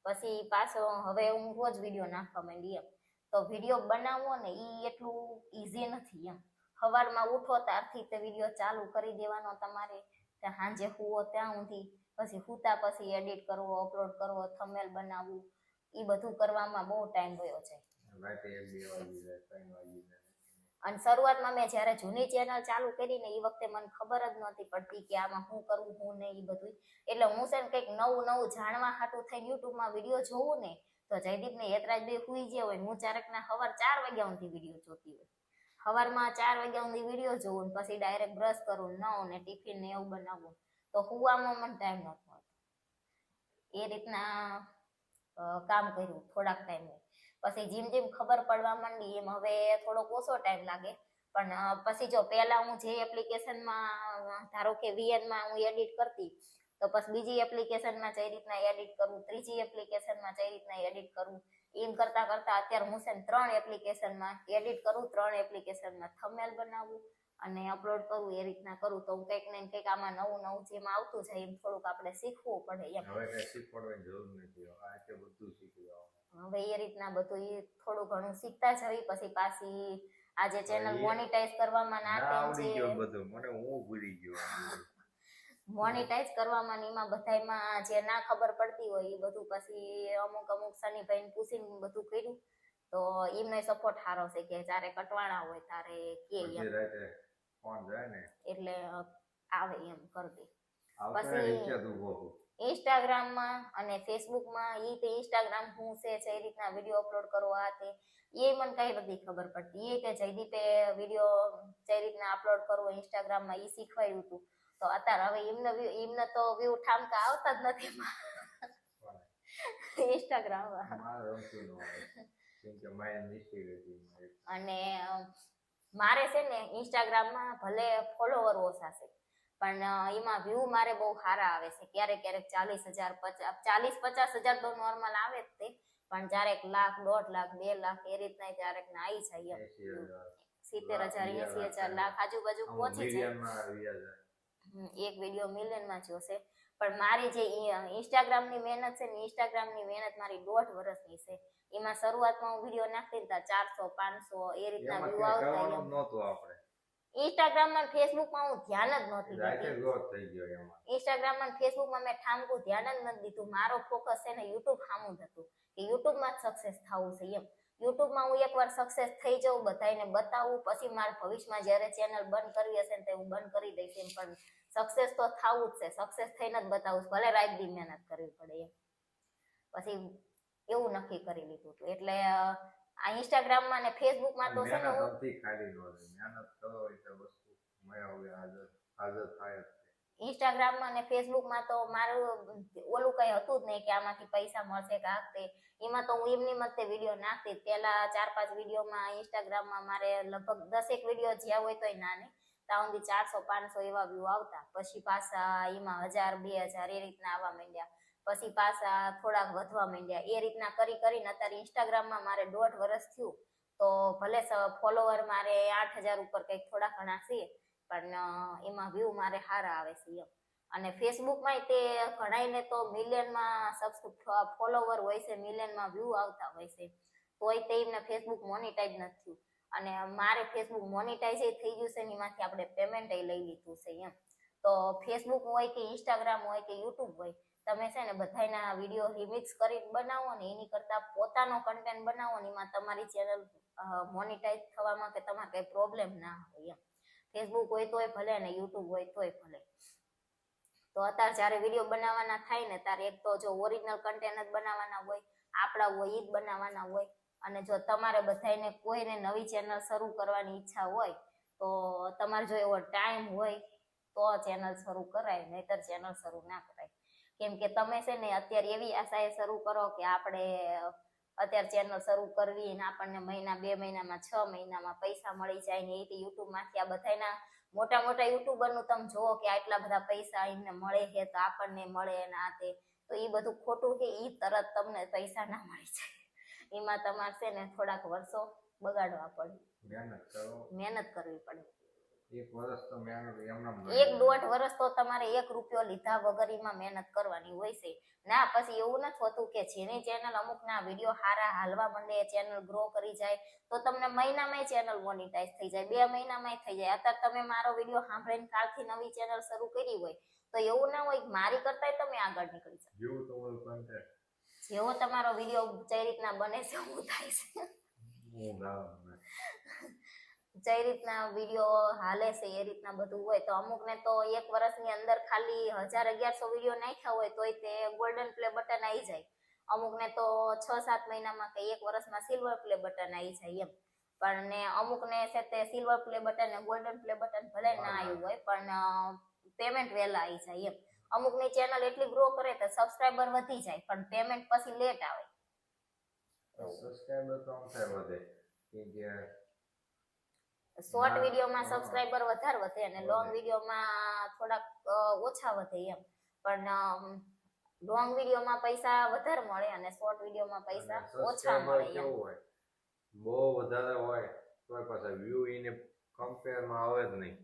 પછી પાછો હવે હું રોજ વિડીયો નાખવા માંડી એમ. તો વિડીયો બનાવવો ને એ એટલું ઈઝી નથી એમ. સવારમાં ઉઠો ત્યારથી તે વિડીયો ચાલુ કરી દેવાનો તમારે, સાંજે હુવો ત્યાં સુધી, પછી હુતા પછી એડિટ કરવો, અપલોડ કરવો, થંબનેલ બનાવવું, એ બધું કરવામાં બહુ ટાઈમ ગયો છે. અને શરૂઆતમાં મેં જ્યારે જૂની ચેનલ ચાલુ કરી ને એ વખતે મને ખબર જ નહોતી પડતી કે આમાં શું કરવું શું નહીં એ બધું. એટલે હું છે ને કંઈક નવું નવું જાણવા હાટું થઈને યુટ્યુબમાં વિડીયો જોવું ને તો જયદીપને હેતરાજભાઈ સુઈ ગયા હોય, હું ચારેકના સવાર 4 વાગ્યા સુધી વિડીયો જોતી હોય. સવારમાં 4 વાગ્યા સુધી વિડીયો જોવું, પછી ડાયરેક્ટ બ્રશ કરું, નાવું ને ટિફિન ને એવું બનાવવું, તો સુવામાં મને ટાઈમ નહોતો મળતો. એ રીતના કામ કર્યું થોડાક ટાઈમે. પછી જેમ જેમ ખબર પડવા માંડી એમ હવે થોડોક ઓછો ટાઈમ લાગે. પણ પછી જો પહેલા હું જે એપ્લિકેશનમાં ધારો કે VN-માં હું એડિટ કરતી, તો પછી બીજી એપ્લિકેશનમાં કઈ રીતના એડિટ કરવું, ત્રીજી એપ્લિકેશનમાં કઈ રીતના એડિટ કરવું, એમ કરતા કરતા અત્યારે હું છે ને 3 એપ્લિકેશનમાં એડિટ કરું, 3 એપ્લિકેશનમાં થંબનેલ બનાવવું અને અપલોડ કરવું, એ રીતના કરું. તો કંઈક ને કંઈક આમાં નવું નવું જેમ આવતું જાય એમ થોડુંક આપણે શીખવું પડે એમ. હવે કઈ શીખવાડવાની જરૂર નથી, આ કે બધું શીખી જવાનું. હવે એ રીતના બધું એ થોડું ઘણું શીખતા જવી. પછી પાછી આજે ચેનલ મોનેટાઈઝ કરવામાં મોનેટાઈઝ કરવામાં એમાં બધાયમાં જે ના ખબર પડતી હોય એ બધું પછી અમુક સનીભાઈને પૂછીને બધું કર્યું. તો એમનો સપોર્ટ સારો છે કે જ્યારે કટવાણા હોય ત્યારે કે એટલે આવે એમ કરતી. પછી ઇન્સ્ટાગ્રામમાં અને ફેસબુકમાં ઇન્સ્ટાગ્રામ હું છે એ રીતના વિડીયો અપલોડ કરવા તે એ મને કઈ બધી ખબર પડતી. એ કે જયદીપે વિડીયો જે રીતના અપલોડ કરવો ઇન્સ્ટાગ્રામમાં એ શીખવાડ્યું હતું. તો અત્યારે હવે એમને તો વ્યૂ ઠામકા આવતા જ નથી ઇન્સ્ટાગ્રામમાં. અને મારે છે ને ઇન્સ્ટાગ્રામમાં ભલે ફોલોવર ઓછા છે પણ એમાં વ્યૂ મારે બહુ સારા આવે છે. ક્યારેક ક્યારેક 40,000 તો નોર્મલ આવે જ તે, પણ ક્યારેક 1 લાખ, 1.5 લાખ, 2 લાખ એ રીતના ક્યારેક ના આવી જાય એમ. 70,000, 80,000, લાખ આજુબાજુ પહોંચી જાય. એક વિડીયો મિલિયનમાં જોશે. પણ મારી જે ઇન્સ્ટાગ્રામની મહેનત છે ને, ઇન્સ્ટાગ્રામની મહેનત મારી 1.5 વર્ષની છે. એમાં શરૂઆતમાં હું વિડીયો નાખતી હતા 400, 500 એ રીતના વ્યૂ આવતા. ઇન્સ્ટાગ્રામમાં ફેસબુકમાં હું ધ્યાન જ નહોતી દીધી. ઇન્સ્ટાગ્રામમાં ફેસબુકમાં મેં ઠામકું ધ્યાન જ નથી દીધું. મારો ફોકસ છે ને યુટ્યુબ સામું જ હતું કે યુટ્યુબમાં જ સક્સેસ થવું છે એમ. યુટ્યુબમાં હું એકવાર સક્સેસ થઈ જાઉં, બધાને બતાવું, પછી મારા ભવિષ્યમાં જ્યારે ચેનલ બંધ કરવી હશે ને તે હું બંધ કરી દઈશ એમ. પણ સક્સેસ તો થવું જ છે, સક્સેસ થઈને જ બતાવું, ભલે રાત દી મહેનત કરવી પડે એમ. પછી એવું નક્કી કરી લીધું હતું. એટલે આ ઇન્સ્ટાગ્રામમાં ને ફેસબુકમાં તો છે ને ઇન્સ્ટાગ્રામમાં ને ફેસબુકમાં તો મારું ઓલું કઈ હતું જ નહીં કે આમાંથી પૈસા મળશે કે આ તે. એમાં તો હું એમની મતે વિડીયો નાખતી. પેલા 4-5 વિડીયોમાં ઇન્સ્ટાગ્રામમાં મારે લગભગ 10 વિડીયો જ્યાં હોય તોય ના નહીં, ત્યાં સુધી 400-500 એવા વ્યૂ આવતા. પછી પાછા એમાં 1,000-2,000 એ રીતના આવવા માંડ્યા. પછી પાછા થોડાક વધવા માંડ્યા. એ રીતના કરીને અત્યારે ઇન્સ્ટાગ્રામમાં મારે 1.5 વર્ષ થયું. તો ભલે ફોલોવર મારે 8,000 ઉપર કંઈક થોડા ઘણા છે, પણ એમાં વ્યૂ મારે સારા આવે છે એમ. અને ફેસબુકમાં તે ઘણાઈને તો મિલિયનમાં ફોલોવર હોય છે, મિલિયનમાં વ્યૂ આવતા હોય છે, તોય તે એમને ફેસબુક મોનેટાઈઝ નથી થયું. અને મારે ફેસબુક મોનેટાઈઝ થઈ ગયું છે ને એમાંથી આપણે પેમેન્ટ લઈ લીધું છે એમ. તો ફેસબુક હોય કે ઇન્સ્ટાગ્રામ હોય કે યુટ્યુબ હોય, તમે છે ને બધાયના વિડીયો રિમિક્સ કરી બનાવો ને એની કરતા પોતાનો કન્ટેન્ટ બનાવો ને એમાં તમારી ચેનલ મોનિટાઈઝ થવામાં કે તમારે કઈ પ્રોબ્લેમ ના હોય એમ. ફેસબુક હોય તોય ભલે ને યુટ્યુબ હોય તોય ભલે. તો અત્યારે જ્યારે વિડીયો બનાવવાના થાય ને ત્યારે એક તો જો ઓરિજિનલ કન્ટેન્ટ જ બનાવવાના હોય, આપણા હોય ઈ જ બનાવવાના હોય. અને જો તમારે બધાને કોઈને નવી ચેનલ શરૂ કરવાની ઈચ્છા હોય તો તમારે જો એવો ટાઈમ હોય તો ચેનલ શરૂ કરાય, નહીતર ચેનલ શરૂ ના કરાય. કેમ કે તમે છે ને અત્યારે એવી આશાએ શરૂ કરો કે આપણે અત્યારે ચેનલ શરૂ કરવી ને આપણને મહિના 2 મહિનામાં 6 મહિનામાં પૈસા મળી જાય ને એ યુટ્યુબમાંથી આ બધાના મોટા મોટા યુટ્યુબરનું તમે જુઓ કે આટલા બધા પૈસા એમને મળે છે તો આપણને મળે ને આ તે, તો એ બધું ખોટું છે. એ તરત તમને પૈસા ના મળી જાય. એમાં તમારે છે ને થોડાક વર્ષો બગાડવા પડે, મહેનત કરવી પડે. 1 વર્ષ તો મહેનત એમનામ 1-1.5 વર્ષ તો તમારે 1 રૂપિયો લીધા વગર એમાં મહેનત કરવાની હોય છે. ના પછી એવું નથી હોતું કે જેની ચેનલ અમુકના વિડીયો હારા હાલવા માંડે, ચેનલ ગ્રો કરી જાય તો તમને મહિનામાં ચેનલ મોનિટાઈઝ થઈ જાય, 2 મહિનામાં થઈ જાય. અત્યારે તમે મારો વિડીયો સાંભળીને કાલથી નવી ચેનલ શરૂ કરી હોય તો એવું ના હોય કે મારી કરતાંય તમે આગળ નીકળી જાઓ. જેવો તમારો વિડીયો જે રીતના બને છે એવું થાય છે. જે રીતના વિડીયો હાલે છે એ રીતના બધું હોય તો અમુકને તો 1 વર્ષની અંદર ખાલી 1000-1100 વિડીયો નાખ્યા હોય તોય તે ગોલ્ડન પ્લે બટન આવી જાય. અમુકને તો 6-7 મહિનામાં કે 1 વર્ષમાં સિલ્વર પ્લે બટન આવી જાય એમ. પણ ને અમુકને છે તે સિલ્વર પ્લે બટન ને ગોલ્ડન પ્લે બટન ભલે ના આવ્યું હોય પણ પેમેન્ટ વહેલા આવી જાય એમ. અમુકની ચેનલ એટલી ગ્રો કરે તો સબસ્ક્રાઇબર વધી જાય પણ પેમેન્ટ પછી લેટ આવે. સબસ્ક્રાઇબર તો આમ થાય વધે કે શોર્ટ વિડીયોમાં સબસ્ક્રાઇબર વધારે વધે અને લોંગ વિડીયોમાં થોડાક ઓછા વધે એમ. પણ લોંગ વિડીયોમાં પૈસા વધારે મળે અને શોર્ટ વિડીયોમાં પૈસા ઓછા મળે એમ. બહુ વધારે હોય તો પાછા વ્યૂ એને કમ્પેરમાં આવે જ નહીં.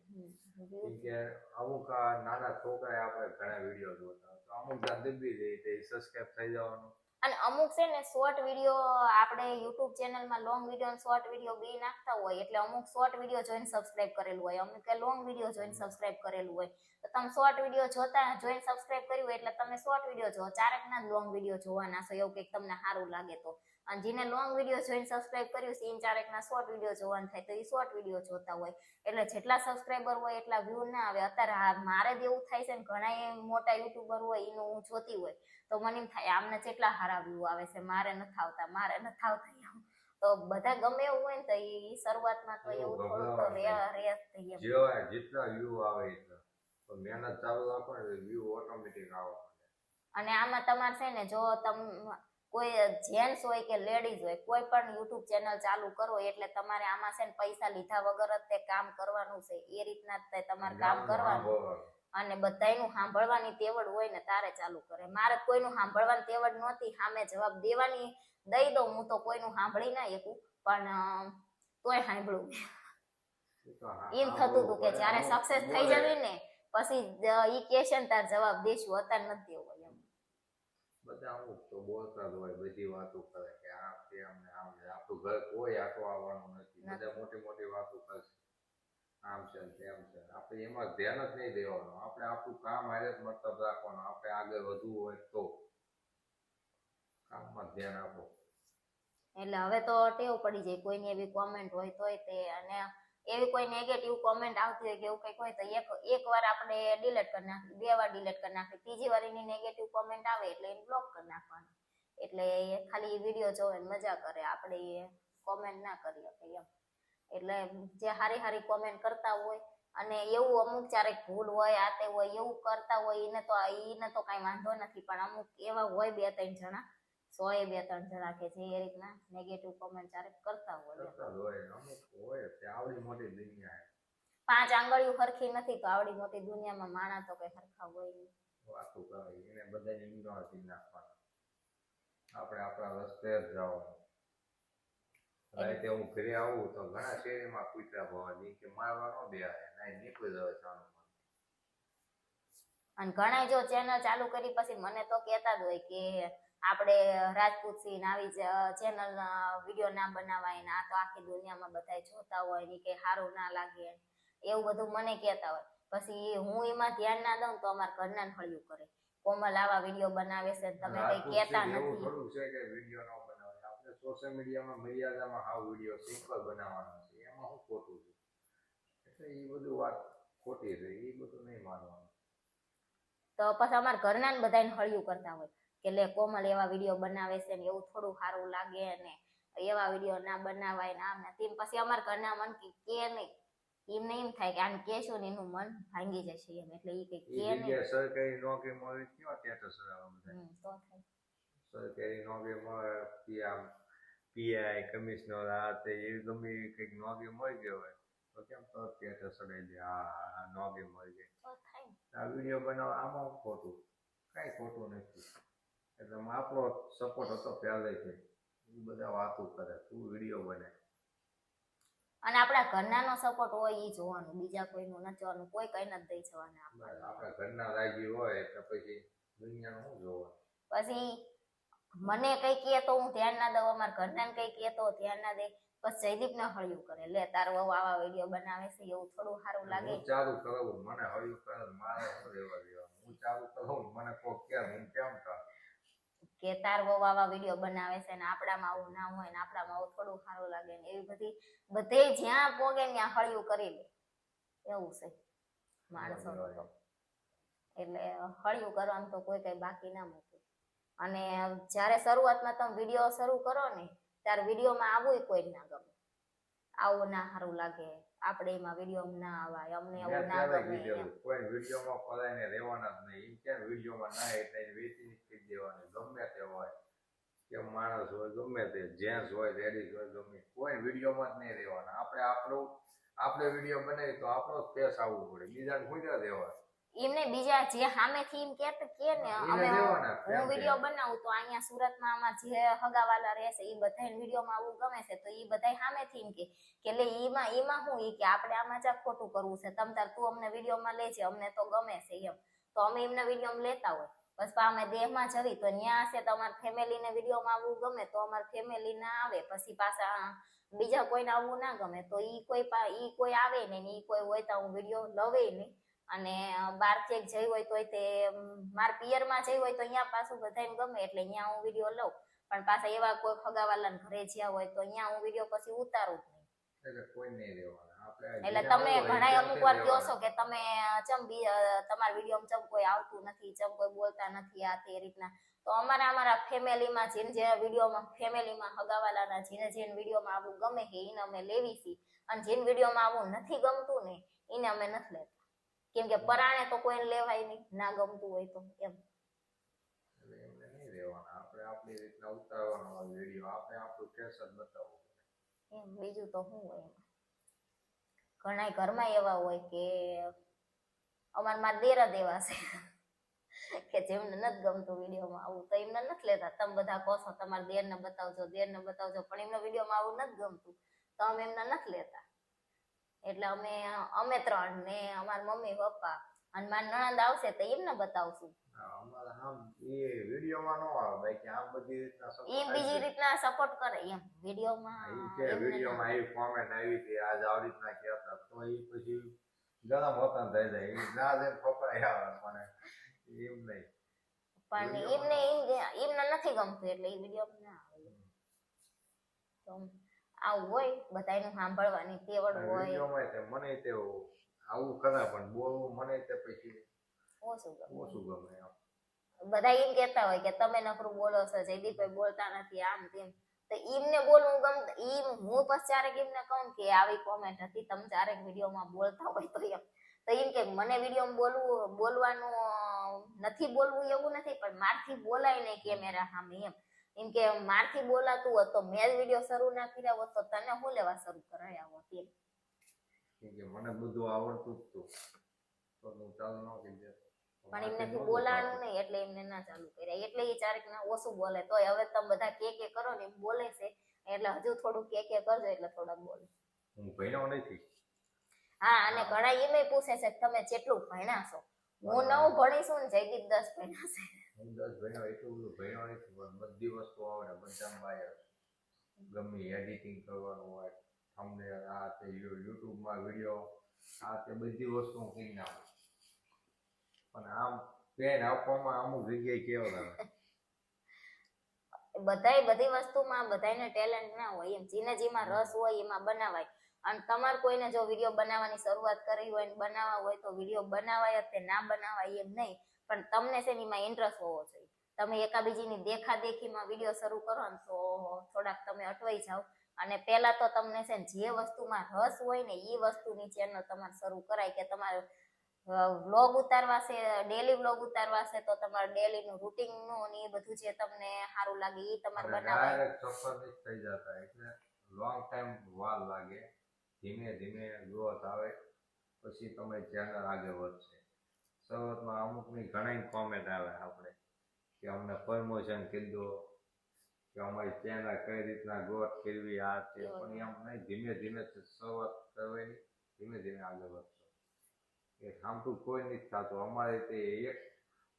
કેમ કે અમુક નાના છોકરા આપણે ઘણા વિડીયો જોતા તો અમુક દબી જાય તે સબસ્ક્રાઇબ થઈ જવાનું. અને અમુક છે ને શોર્ટ વિડીયો આપણે યુટ્યુબ ચેનલમાં લોંગ વિડીયો અને શોર્ટ વિડીયો બે નાખતા હોય એટલે અમુક શોર્ટ વિડીયો જોઈને સબસ્ક્રાઇબ કરેલું હોય, અમુક લોંગ વિડીયો જોઈને સબસ્ક્રાઇબ કરેલું હોય. તો તમે શોર્ટ વિડીયો જોઈને સબસ્ક્રાઇબ કર્યું હોય એટલે તમે શોર્ટ વિડીયો જોવો, ચારેકના જ લોંગ વિડીયો જોવાના છો એવું કંઈક તમને સારું લાગે તો. અને જેને લોંગ વિડીયો જોઈને સબસ્ક્રાઇબ કર્યું છે એ ચારેકના શોર્ટ વિડીયો જોવાનું થાય તો એ શોર્ટ વિડીયો જોતા હોય. એટલે જેટલા સબસ્ક્રાઇબર હોય એટલા વ્યૂ ના આવે. અત્યારે મારે જ એવું થાય છે ને ઘણા મોટા યુટ્યુબર હોય એનું હું જોતી હોય તો મને એમ થાય આમને કેટલા સારા વ્યૂ આવે છે, મારે નથી આવતા એમ. તો બધા ગમે એવું હોય ને તો એ શરૂઆતમાં તો એવું થોડુંક તો રહે થઈ એમ. જેટલા વ્યૂ આવે એટલા તો મહેનત ચાલુ રાખો ને વ્યૂ ઓટોમેટિક આવે. અને આમાં તમારે છે ને જો તમે કોઈ જેન્ટ્સ હોય કે લેડીઝ હોય કોઈ પણ યુટ્યુબ ચેનલ ચાલુ કરો એટલે તમારે આમાં છે ને પૈસા લીધા વગર જ તે કામ કરવાનું છે. એ રીતના જ તમારે કામ કરવાનું અને બધાયનું સાંભળવાની તેવડ હોય ને તારે ચાલુ કરે. મારે કોઈનું સાંભળવાની તેવડ નહોતી, સામે જવાબ દઈ દઉં હું તો કોઈનું સાંભળી ના શકું પણ તોય સાંભળું. એમ થતું હતું કે જયારે સક્સેસ થઈ જવી ને પછી ઈ ક્વેશ્ચન તાર જવાબ દેશું, અત્યારે નથી દેવો એમ. બધા અમુક તો બોલતા જ હોય, બધી વાતો કરે કે આમ તેમ ને આમ ને આપણું ઘર કોઈ આટો આવવાનું નથી. બધા મોટી મોટી વાતો કરશે આમ છે ને તેમ છે. આપણે એમાં ધ્યાન જ નહીં દેવાનું. આપણે આપણું કામ હારે જ મતલબ રાખવાનો. આપણે આગળ વધવું હોય તો કામમાં ધ્યાન આપો. એટલે હવે તો ટેવ પડી જાય કોઈની એવી કોમેન્ટ હોય તોય તે અને એવી કોઈ નેગેટિવ કોમેન્ટ આવતી હોય કે એવું કંઈક હોય તો એક વાર આપણે ડિલીટ કરી નાખી, 2 વાર ડિલીટ કરી નાખી, ત્રીજી વાર એની નેગેટિવ કોમેન્ટ આવે એટલે એને બ્લોક કરી નાખવાનું. એટલે ખાલી વિડીયો જોવે મજા કરે, આપણે કોમેન્ટ ના કરી શકીએ એમ. એટલે જે હારી કોમેન્ટ કરતા હોય અને એવું અમુક ચારેક ભૂલ હોય આ તે હોય એવું કરતા હોય એને તો કાંઈ વાંધો નથી. પણ અમુક એવા હોય 2-3 જણા 100-2-3 જણા કે જે એ રીતના નેગેટિવ કોમેન્ટ ચારેક કરતા હોય. અમુક હોય તે આવડી મોટી દુનિયા 5 આંગળીઓ સરખી નથી તો આવડી મોટી દુનિયામાં માણસ તો કઈ સરખા હોય નહીં. વાતો કરે એને બધાને ઇગ્નોર કરી નાખવાના. આપણે આપણા રસ્તે જ જવાનું. રાતે હું ઘરે આવું તો ઘણા શેરીમાં કૂતરા ભવા કે મારવા ન દે નહીં નીકળી જવે ચાલુ. અને ઘણા જો ચેનલ ચાલુ કરી પછી મને તો કહેતા જ હોય કે આપણે રાજપૂત સિંહ આવી ચેનલ વિડીયો ના બનાવાય ને આ તો આખી દુનિયામાં બધા જોતા હોય ને કે સારું ના લાગે એવું બધું મને કહેતા હોય. પછી હું એમાં ધ્યાન ના દઉં તો અમારા ઘરના ફળિયું કરે કોમલ આવા વિડીયો બનાવે છે ને તમે કઈ કહેતા એવું નથી. થોડું છે કે વિડીયો ન બનાવે. આપણે સોશિયલ મીડિયામાં મર્યાદામાં હાવ વિડીયો સિમ્પલ બનાવવાનો છે, એમાં શું ખોટું છે? એટલે એ બધું વાત ખોટી છે, એ બધું નહીં માનવાનું. તો પછી અમારા ઘરના ને બધાને હળિયું કરતા હોય કે લે કોમલ એવા વિડીયો બનાવે છે ને એવું થોડું સારું લાગે ને એવા વિડીયો ના બનાવાય ને આમ ને તેમ. પછી અમારા ઘરના મન કે નહીં, એમને એમ થાય કે આને કહેશું ને એનું મન ભાંગી જશે એમ, એટલે એ કઈ કે નહીં. જગ્યાએ સરકારી નોકરી મળે કેવા સ્ટેટસ આવે બધા. તો થાય. સરકારી નોકરી મળે, આમ પીઆઈ કમિશનર આ તે એવી ગમે એવી કંઈક નોકરી મળી ગઈ હોય તો કેમ તો સ્ટેટસ ચડાવી દે, આ નોકરી મળી ગઈ. તો થાય. આ વિડીયો બનાવવા આમાં ખોટું કાંઈ ખોટું નથી. એટલે આપણો સપોર્ટ હતો પહેલેથી. એ બધા વાતો કરે, તું વિડીયો બને. અને આપણા ઘરનાનો સપોર્ટ હોય એ જોવાનું, બીજા કોઈનું નથી જોવાનું. કોઈ કઈ નથી દઈ જવાના. આપણા ઘરના રાજી હોય તો પછી દુનિયાનું શું જોવાનું? પછી મને કઈ કહે તો હું ધ્યાન ના દઉં, અમારા ઘરના કઈ કહે તો ધ્યાન ના દે. બસ જયદીપ ને હળિયું કરે, લે તારો વહુ આવા વિડીયો બનાવે છે એવું થોડું સારું લાગે. હું ચાલુ કરું, મને હળિયું કરે, મારે શું રહેવા દેવાનું? હું ચાલુ કરું, મને કોક કે હું કેમ કર કે તાર વહુ આવા વિડીયો બનાવે છે ને આપણામાં આવું ના હોય ને આપણામાં આવું થોડું સારું લાગે ને એવી બધી બધે જ્યાં પોગે ત્યાં હળિયું કરી લે એવું છે માણસો તો. એટલે હળિયું કરવાનું તો કોઈ કઈ બાકી ના મૂકે. અને જ્યારે શરૂઆતમાં તમે વિડીયો શરૂ કરો ને ત્યારે વિડીયોમાં આવું કોઈ ના ગમે, આવું ના સારું લાગે, આપણે એમાં વિડીયો ના આવાય, અમને એવું ના ગમે. કોઈ વિડીયોમાં પલાઈને રહેવાના જ નહીં. એમ ક્યાં વિડીયોમાં ના એટલે વેચી કરી દેવાની, ગમે તે હોય કે માણસ હોય ગમે તે જેન્ટ્સ હોય લેડીઝ હોય ગમે કોઈ વિડીયોમાં જ નહીં રહેવાના. આપણે વિડીયો બનાવી તો આપણો જ ફેસ આવવું પડે, બીજાને શું રહેવાય? એમને બીજા જે સામેથી એમ કે ને અમે હું વિડીયો બનાવું તો અહીંયા સુરતમાં આમાં જે હગાવાલા રહેશે એ બધાને વિડીયોમાં આવું ગમે છે તો એ બધા સામેથી એમ કે લે એમાં શું કે આપણે આમાં જ ખોટું કરવું છે, તું અમને વિડીયોમાં લેજે, અમને તો ગમે છે એમ. તો અમે એમને વિડીયોમાં લેતા હોય. પછી અમે દેહમાં જવી તો ત્યાં હશે તો અમારા ફેમિલીને વિડીયોમાં આવવું ગમે તો અમારા ફેમિલી ના આવે. પછી પાછા બીજા કોઈને આવવું ના ગમે તો ઈ કોઈ આવે ને ઈ કોઈ હોય તો હું વિડીયો લવે નહીં. અને બાર ચેક જઈ હોય તો તે મારા પિયરમાં જઈ હોય તો અહીંયા પાછું બધાને ગમે એટલે અહીંયા હું વિડીયો લઉં. પણ પાછા એવા કોઈ ખગાવાલાને ઘરે જ્યાં હોય તો અહીંયા હું વિડીયો પછી ઉતારું જ નહીં. એટલે તમે ઘણા અમુક વાર કહો છો કે તમે તમારા વિડીયોમાં ચમ કોઈ આવતું નથી, ચમ કોઈ બોલતા નથી, આ તે રીતના. તો અમારા ફેમિલીમાં જેને વિડીયોમાં ફેમિલીમાં હગાવાલાના જેને વિડીયોમાં આવવું ગમે છે એને અમે લેવી છીએ, અને જેને વિડીયોમાં આવવું નથી ગમતું ને એને અમે નથી લેતા. કેમ કે પરાણે તો કોઈને લેવાય નહીં, ના ગમતું હોય તો એમ. એમને નહીં રહેવાના, આપણે આપણી રીતના ઉતારવાનો હોય વિડીયો, આપણે આપણું ફેસ જ બતાવવું પડે. એમ બીજું તો શું હોય એમાં. ઘણા ઘરમાં એવા હોય કે મારા દેર જ એવા છે કે જેમને નથી ગમતું વિડીયોમાં આવું તો એમને નથી લેતા. તમે બધા કહો છો તમારા દેરને બતાવજો પણ એમને વિડીયોમાં આવું નથી ગમતું તો અમે એમને નથી લેતા. એટલે અમે ત્રણ ને અમારા મમ્મી પપ્પા અને મારી નણંદ આવશે તો એમને બતાવશું. એમ બીજી રીતના સપોર્ટ કરે એમ વિડીયોમાં આવી કોમેન્ટ આવી હતી આજ આવી રીતના કહેતા તો એ પછી ગરમ હોતા થઈ જાય ના જેમ પકડાય આવે પણ એમ નહીં. પણ એમને નથી ગમતું એટલે એ વિડીયો ના આવે. તો આવું હોય બધાનું સાંભળવાની તેવડ હોય. મને તેવું આવું ખરા પણ બોલવું મને તે પછી ઓછું ગમે. બધા એમ કેતા હોય કે તમે નકરું બોલો છો, જયદીપભાઈ બોલતા નથી આમ તેમ. તો એમને બોલવું ગમતું હું પછી ચારેક એમને કહું કે આવી કોમેન્ટ હતી, તમે ચારેક વિડીયોમાં બોલતા હોય તો એમ કે મને વિડીયોમાં બોલવાનું નથી બોલવું એવું નથી પણ મારથી બોલાય નહીં કેમેરા સામે એમ કે મારથી બોલાતું હોત તો મેં જ વિડીયો શરૂ ના કર્યા હોત તો તને શું લેવા શરૂ કરાયા હોત એમ. મને બધું આવડતું જ તો હું ચાલુ ન કરી દે. પણ એમનેથી બોલાવાનું નહીં એટલે એમને ના ચાલુ કર્યા. એટલે એ ચારેક ના ઓછું બોલે તોય હવે તમે બધા કે કરો ને એમ બોલે છે એટલે હજુ થોડું કે કરજો એટલે થોડાક બોલે. હું ભણ્યો નથી. હા અને ઘણા એમ પૂછે છે તમે કેટલું ભણ્યા છો. હું 9 ભણીશું ને જયદીપ 10 ભણ્યા છે. હું 10 ભણ્યો એટલું બધું ભણ્યો નથી પણ બધી વસ્તુ આવડે બધામાં બાય. ગમે એડિટિંગ કરવાનું હોય થંબનેલ આ તે યુટ્યુબમાં વિડીયો આ તે બધી વસ્તુ હું કરી નાખું. પણ આમ પેન આપવામાં અમુક જગ્યાએ કેવો આવે. બધી વસ્તુમાં બધાને ટેલેન્ટ ના હોય એમ, જેને જેમાં રસ હોય એમાં બનાવાય. અને તમારે કોઈને જો વિડીયો બનાવવાની શરૂઆત કરી હોય ને બનાવવા હોય તો વિડીયો બનાવાય જ તે, ના બનાવાય એમ નહીં, પણ તમને છે ને એમાં ઇન્ટરેસ્ટ હોવો જોઈએ. તમે એકાબીજીની દેખાદેખીમાં વિડીયો શરૂ કરો ને તો થોડાક તમે અટવાઈ જાઓ. અને પહેલા તો તમને છે ને જે વસ્તુમાં રસ હોય ને એ વસ્તુની ચેનલ તમારે શરૂ કરાય, કે તમારે વ્લોગ ઉતારવા છે, ડેલી વ્લોગ ઉતારવા છે તો તમારે ડેલીનું રૂટીનનું ને એ બધું જે તમને સારું લાગે એ તમારે બનાવવાનું. ડાયરેક્ટ સફળ નથી થઈ જતા, એટલે લોંગ ટાઈમ વાર લાગે. ધીમે ધીમે ગ્રોથ આવે પછી તમારી ચેનલ આગળ વધશે. શરૂઆતમાં અમુકની ઘણી કોમેન્ટ આવે આપણે કે અમને પ્રમોશન કરી દો, કે અમારી ચેનલ કઈ રીતના ગ્રોથ કરવી, આ તે. પણ એમ નહીં, ધીમે ધીમે શરૂઆત કરવાની, ધીમે ધીમે આગળ વધશો. એ સામતું કોઈ નથી થતું. અમારે તે એક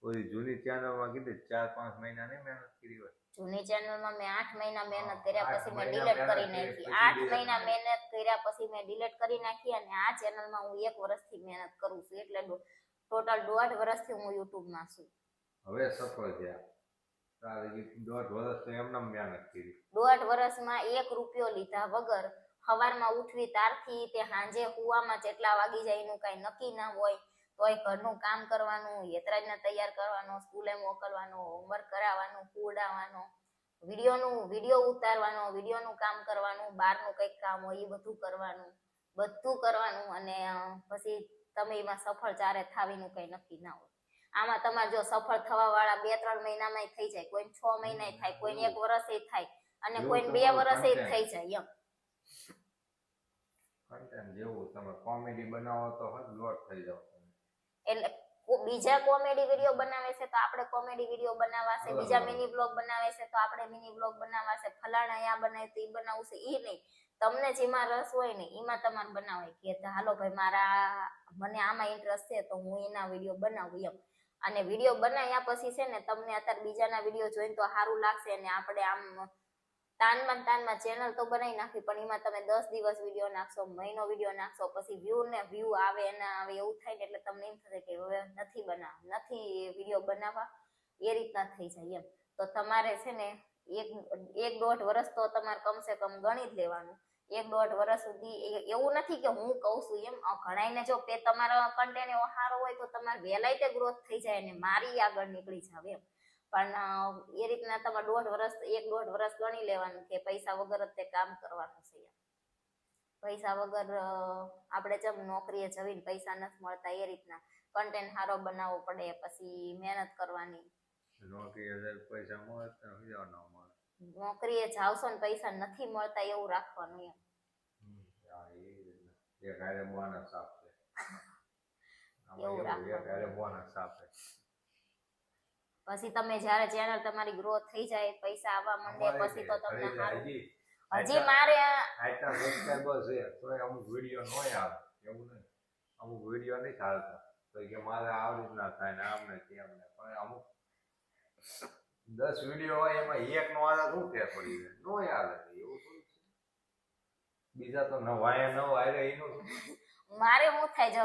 ઓલી જૂની ચેનલમાં કીધું 4-5 મહિના નહીં મહેનત કરી હોય. જૂની ચેનલમાં મેં 8 મહિના મહેનત કર્યા પછી મેં ડિલીટ કરી નાખી. 8 મહિના મહેનત કર્યા પછી મેં ડિલીટ કરી નાખી. અને આ ચેનલમાં હું 1 વર્ષથી મહેનત કરું છું, એટલે ટોટલ 1.5 વર્ષથી હું યુટ્યુબમાં છું. હવે સફળ થયા. તારે 1.5 વર્ષ તો એમને મહેનત કરી. 1.5 વર્ષમાં 1 રૂપિયો લીધા વગર સવારમાં ઉઠવી ત્યારથી તે સાંજે હુવામાં જેટલા વાગી જાય એનું કઈ નક્કી ના હોય, તોય ઘરનું કામ કરવાનું, યતરાજને તૈયાર કરવાનો, સ્કૂલે મોકલવાનો, હોમવર્ક કરાવવાનું, ઉડાવવાનો, વિડીયો ઉતારવાનો, વિડીયોનું કામ કરવાનું, બહારનું કંઈક કામ હોય એ બધું કરવાનું. અને પછી તમે એમાં સફળ ચારે થાવીનું કઈ નક્કી ના હોય. આમાં તમારે જો સફળ થવા વાળા 2-3 મહિનામાં થઈ જાય, કોઈ 6 મહિના થાય, કોઈ 1 વર્ષે થાય, અને કોઈ 2 વર્ષે થઈ જાય એમ. કન્ટેન્ટ જેવું તમે કોમેડી બનાવો તો લોટ થઈ જાવ. એટલે બીજા કોમેડી વિડીયો બનાવે છે તો આપણે કોમેડી વિડીયો બનાવવા છે, બીજા મિની બ્લોગ બનાવે છે તો આપણે મિની બ્લોગ બનાવવા છે, ફલાણા આ બનાવે તો એ બનાવવું છે, એ નહીં. તમને જેમાં રસ હોય ને એમાં તમારે બનાવાય, કે હાલો ભાઈ મને આમાં ઇન્ટરેસ્ટ છે તો હું એના વિડીયો બનાવું એમ. અને વિડીયો બનાવ્યા પછી છે ને તમને અત્યારે બીજાના વિડીયો જોઈને તો સારું લાગશે, અને આપણે આમ તાનમાં ચેનલ તો બનાવી નાખી, પણ એમાં તમે 10 દિવસ વિડીયો નાખશો, મહિનો વિડીયો નાખશો, પછી વ્યૂ આવે ના આવે એવું થાય ને, એટલે તમને એમ થશે કે હવે નથી વિડીયો બનાવવા, એ રીતના થઈ જાય એમ. તો તમારે છે ને 1-1.5 વર્ષ તો તમારે કમસે કમ ગણી જ લેવાનું. 1-1.5 વર્ષ સુધી એવું નથી કે હું કહું છું એમ, ઘણાઈને જો તમારો કન્ટેન્ટ એવો સારો હોય તો તમારે વહેલાય તે ગ્રોથ થઈ જાય ને મારી આગળ નીકળી જાવ એમ. પણ એ રીતના તમારે 1.5 વર્ષ ગણી લેવાનું કે પૈસા વગર જ તે કામ કરવાનું છે. પૈસા વગર આપણે જેમ નોકરીએ જવીને પૈસા નથી મળતા એ રીતના કન્ટેન્ટ સારો બનાવવો પડે, પછી મહેનત કરવાની. નોકરીએ જાવશો ને પૈસા નથી મળતા એવું રાખવાનું એમ. એવું રાખવાનું. પછી તમે જયારે ચેનલ તમારી ગ્રોથ થઈ જાય, પૈસા આવવા માંડે, પછી તો તમને સારું. હજી મારે સબસ્ક્રાઇબર છે તો અમુક વિડીયો નો આવે એવું નહીં. અમુક વિડીયો નહીં ચાલતા તો કે મારે આવી રીતના થાય ને આમને તેમને. પણ અમુક 10 વિડીયો હોય એમાં એક નો આવે શું ફેર પડી જાય? નો આવે એવું થોડું છે. બીજા તો નવાય ન આવે એનું મારે શું થાય, જો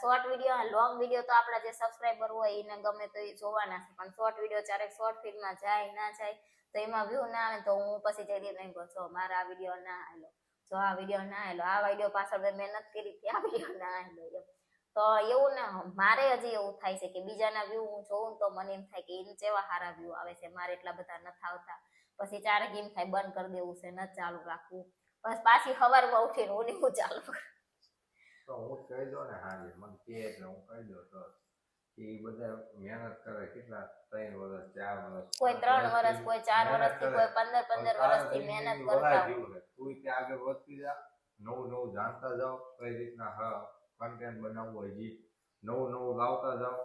શોર્ટ વિડીયો, લોંગ વિડીયો તો આપણા જે સબસ્ક્રાઇબર હોય એને ગમે તો એ જોવાના છે, પણ શોર્ટ વિડીયો ક્યારેક શોર્ટ ફીડમાં જાય ના જાય તો એમાં વ્યૂ ના આવે તો હું પછી જઈ નહીં કહું, જો મારા આ વિડીયો ના આવેલો, જો આ વિડીયો ના આવેલો, આ વિડીયો પાછળ મેં મહેનત કરી હતી, આ વિડીયો ના આવેલો એમ. તો એવું ના, મારે હજી એવું થાય છે કે બીજાના વ્યૂ હું જોઉં તો મને એમ થાય કે એને કેવા સારા વ્યૂ આવે છે, મારે એટલા બધા નથી આવતા. પછી ક્યારેક એમ થાય બંધ કરી દેવું છે, નથી ચાલુ રાખવું. બસ પાછી સવારમાં ઉઠીને હું ચાલુ કરું. તો હું કહી દઉં ને, હા મને કે એટલે હું કહી દઉં તો એ બધા મહેનત કરે કેટલા 3 વર્ષ 4 વર્ષ, કોઈ 3 વર્ષ, કોઈ 4 વર્ષથી, કોઈ 15 વર્ષથી મહેનત કરતા હોય. તું ત્યાં આગળ વધતી જા, નવું જાણતા જાઓ કઈ રીતના કન્ટેન્ટ બનાવવું, હજી નવું લાવતા જાઓ.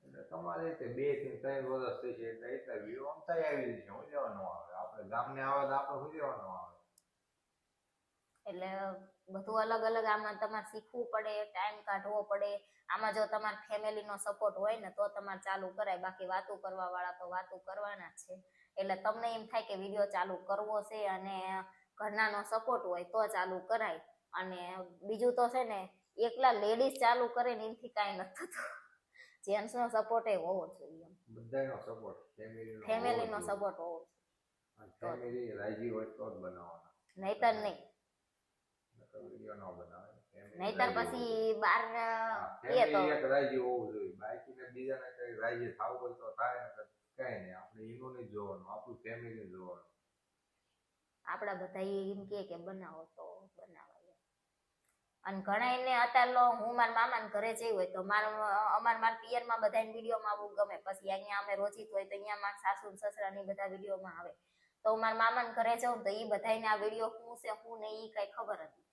એટલે તમારે 2 થી 3 વર્ષ થઈ છે એટલે એટલા વ્યૂ આમતા આવી જશે. હું લેવાનો આવે આપણે ગામને આવે તો આપણે શું લેવાનો આવે. એટલે બધું અલગ અલગ આમાં તમારે શીખવું પડે, ટાઈમ કાઢવો પડે. આમાં જો તમારા ફેમિલીનો સપોર્ટ હોય ને તો તમારે ચાલુ કરાય, બાકી વાતું કરવા વાળા તો વાતું કરવાના જ છે. એટલે તમને એમ થાય કે વિડીયો ચાલુ કરવો છે અને ઘરનાનો સપોર્ટ હોય તો ચાલુ કરાય. અને બીજું તો છે ને, એકલા લેડીઝ ચાલુ કરે ને એનાથી કાંઈ નથી થતું. જેન્ટ્સ નો સપોર્ટ એ હોવો જોઈએ, બધાનો સપોર્ટ ફેમિલી નો સપોર્ટ હોવો ફેમિલી રાજી હોય તો જ બનાવવાના, જોઈએ, નહીતર નહીં. વિડીયો ન બનાવે. નહીતર પછી બાર એ તો ફેમિલી એક રાજી હોવું જોઈએ, બાકીને બીજાને કઈ રાજી થવું હોય તો થાય, ને કઈ નહીં. આપણે એનું નહીં જોવાનું, આપણું ફેમિલી જોવાનું. આપડા બધા એમ કે બનાવો તો બનાવાય. અને ઘણા એને અત્યારે હું મારા મામાના ઘરે જઈ હોય તો મારા પિયરમાં બધાને વિડીયોમાં આવવું ગમે. પછી અહીંયા અમે રોજીત હોય તો અહીંયા મારા સાસુ સસરા ની બધા વિડીયોમાં આવે. તો મારા મામાના ઘરે જાઉં તો એ બધાને આ વિડીયો શું છે શું નહીં એ કઈ ખબર જ નથી,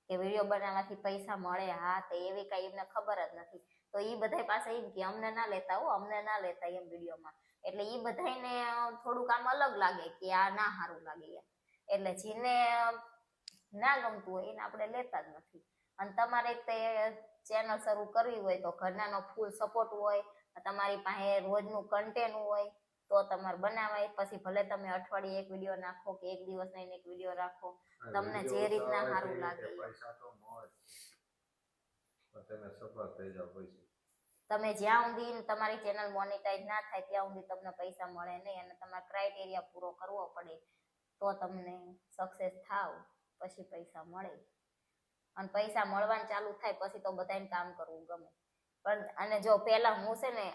કે વિડીયો બનાવવાથી પૈસા મળે. હા, તો એવી કઈ એમને ખબર જ નથી. તો એ બધા પાસે એમ કે અમને ના લેતા હો, અમને ના લેતા એમ વિડીયોમાં. એટલે એ બધાને થોડુંક આમ અલગ લાગે કે આ ના સારું લાગે એમ. એટલે જેને ના ગમતું હોય એને આપણે લેતા જ નથી. અને તમારે તે ચેનલ શરૂ કરવી હોય તો ઘરનાનો ફૂલ સપોર્ટ હોય, તમારી પાસે રોજનું કન્ટેન્ટ હોય તો તમારે બનાવાય. પછી ભલે તમે અઠવાડિયે એક વિડીયો નાખો કે એક દિવસ ને એક વિડીયો રાખો, તમને જે રીતના સારું લાગે. પૈસા તો મળે, તમે સફળ થઈ જાવ. પછી તમે જ્યાં સુધી તમારી ચેનલ મોનેટાઈઝ ના થાય ત્યાં સુધી તમને પૈસા મળે નહીં, અને તમારે ક્રાઇટેરિયા પૂરો કરવો પડે તો તમને સક્સેસ થાવ, પછી પૈસા મળે. અને પૈસા મળવાનું ચાલુ થાય પછી તો બધાને કામ કરવું ગમે. પણ અને જો પહેલા હું છે ને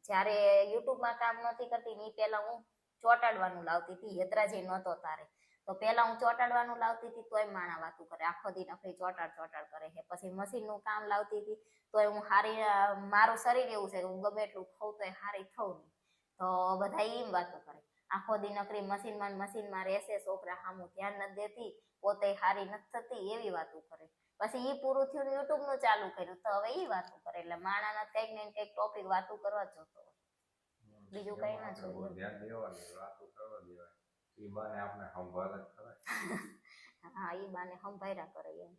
જ્યારે યુટ્યુબમાં કામ નહોતી કરતી ને પહેલા હું ચોટાડવાનું લાવતી હતી, હેતરાજી નહોતો તારે તો પહેલા હું ચોટાડવાનું લાવતી હતી તોય માણા વાતું કરે, આખો દી નફરી ચોટાડ કરે છે. પછી મશીનનું કામ લાવતી હતી તોય હું હારી, મારું શરીર એવું છે કે હું ગમે એટલું ખાઉં તોય હારી થઉં નહીં. તો બધા એમ વાતો કરે, આખો દી નકરી મશીનમાં રહેશે, છોકરા સામું ધ્યાન નથી દેતી, પોતે હારી નથી થતી, એવી વાતો કરે. પછી એ પૂરું થયું યુટ્યુબ નું ચાલુ કર્યું તો હવે એ વાતો કરે. એટલે માણાના કંઈક ને કંઈક ટોપિક વાતો કરવા જોતો, બીજું કઈ ના જોઈએ. ધ્યાન દેવાની, વાતો કરવા દેવાય. ઈ બાને આપણે સંભાળ જ કરાય. હા, ઈ બાને સંભાળ્યા કરે એમ.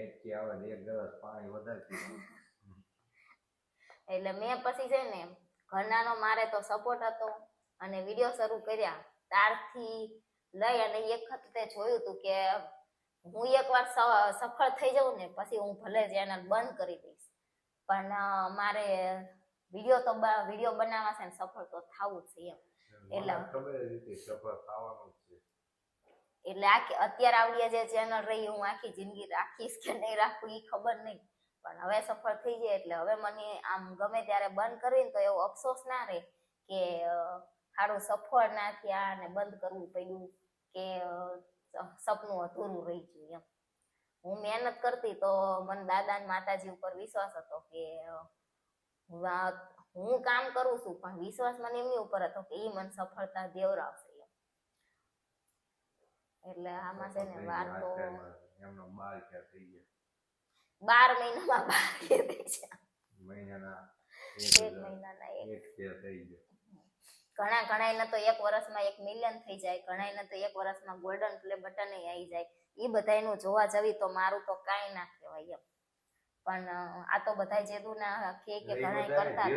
એક કે આવે એક ગ્લાસ પાણી વધારે પીવું. એટલે મેં પછી છે ને ઘરનાનો મારે તો સપોર્ટ હતો, અને વિડીયો શરૂ કર્યા ત્યારથી લઈ અને એક વખતે જોયું હતું કે હું એકવાર સફળ થઈ જાઉં ને પછી હું ભલે ચેનલ બંધ કરી દઈશ, પણ મારે વિડીયો બનાવવા છે ને સફળ તો થવું જ છે એમ. એટલે ખબર રીતે સફળ થવાનું છે. એટલે અત્યારે આવડી જે ચેનલ રહી હું આખી જિંદગી રાખીશ કે નહીં રાખું એ ખબર નહીં, પણ હવે સફળ થઈ જાય એટલે હવે મને આમ ગમે ત્યારે બંધ કરીને તો એવો અફસોસ ના રહે કે સારું સફળ ના થયા અને બંધ કરવું પડ્યું કે સપનું અધૂરું રહી ગયું એમ. હું મહેનત કરતી તો મને દાદા ને માતાજી ઉપર વિશ્વાસ હતો કે હું કામ કરું છું, પણ વિશ્વાસ મને એમની ઉપર હતો કે એ મને સફળતા દેવરાવશે એમ. એટલે આમાં છે ને વાર તો એમનો 12 ક્યાં થઈ ગયા, 12 મહિનામાં 12 થઈ ગયા, મહિનાના 1 મહિનાના 1 ક્યાં થઈ ગયા. ઘણા ને તો 1 વર્ષમાં 1 મિલિયન થઈ જાય, ઘણા ને તો 1 વર્ષમાં ગોલ્ડન પ્લે બટન આવી જાય. એ બધાનું જોવા જવી તો મારું તો કાંઈ ના કહેવાય એમ. પણ આ તો બધા જેદું ના કે ઘણા કરતા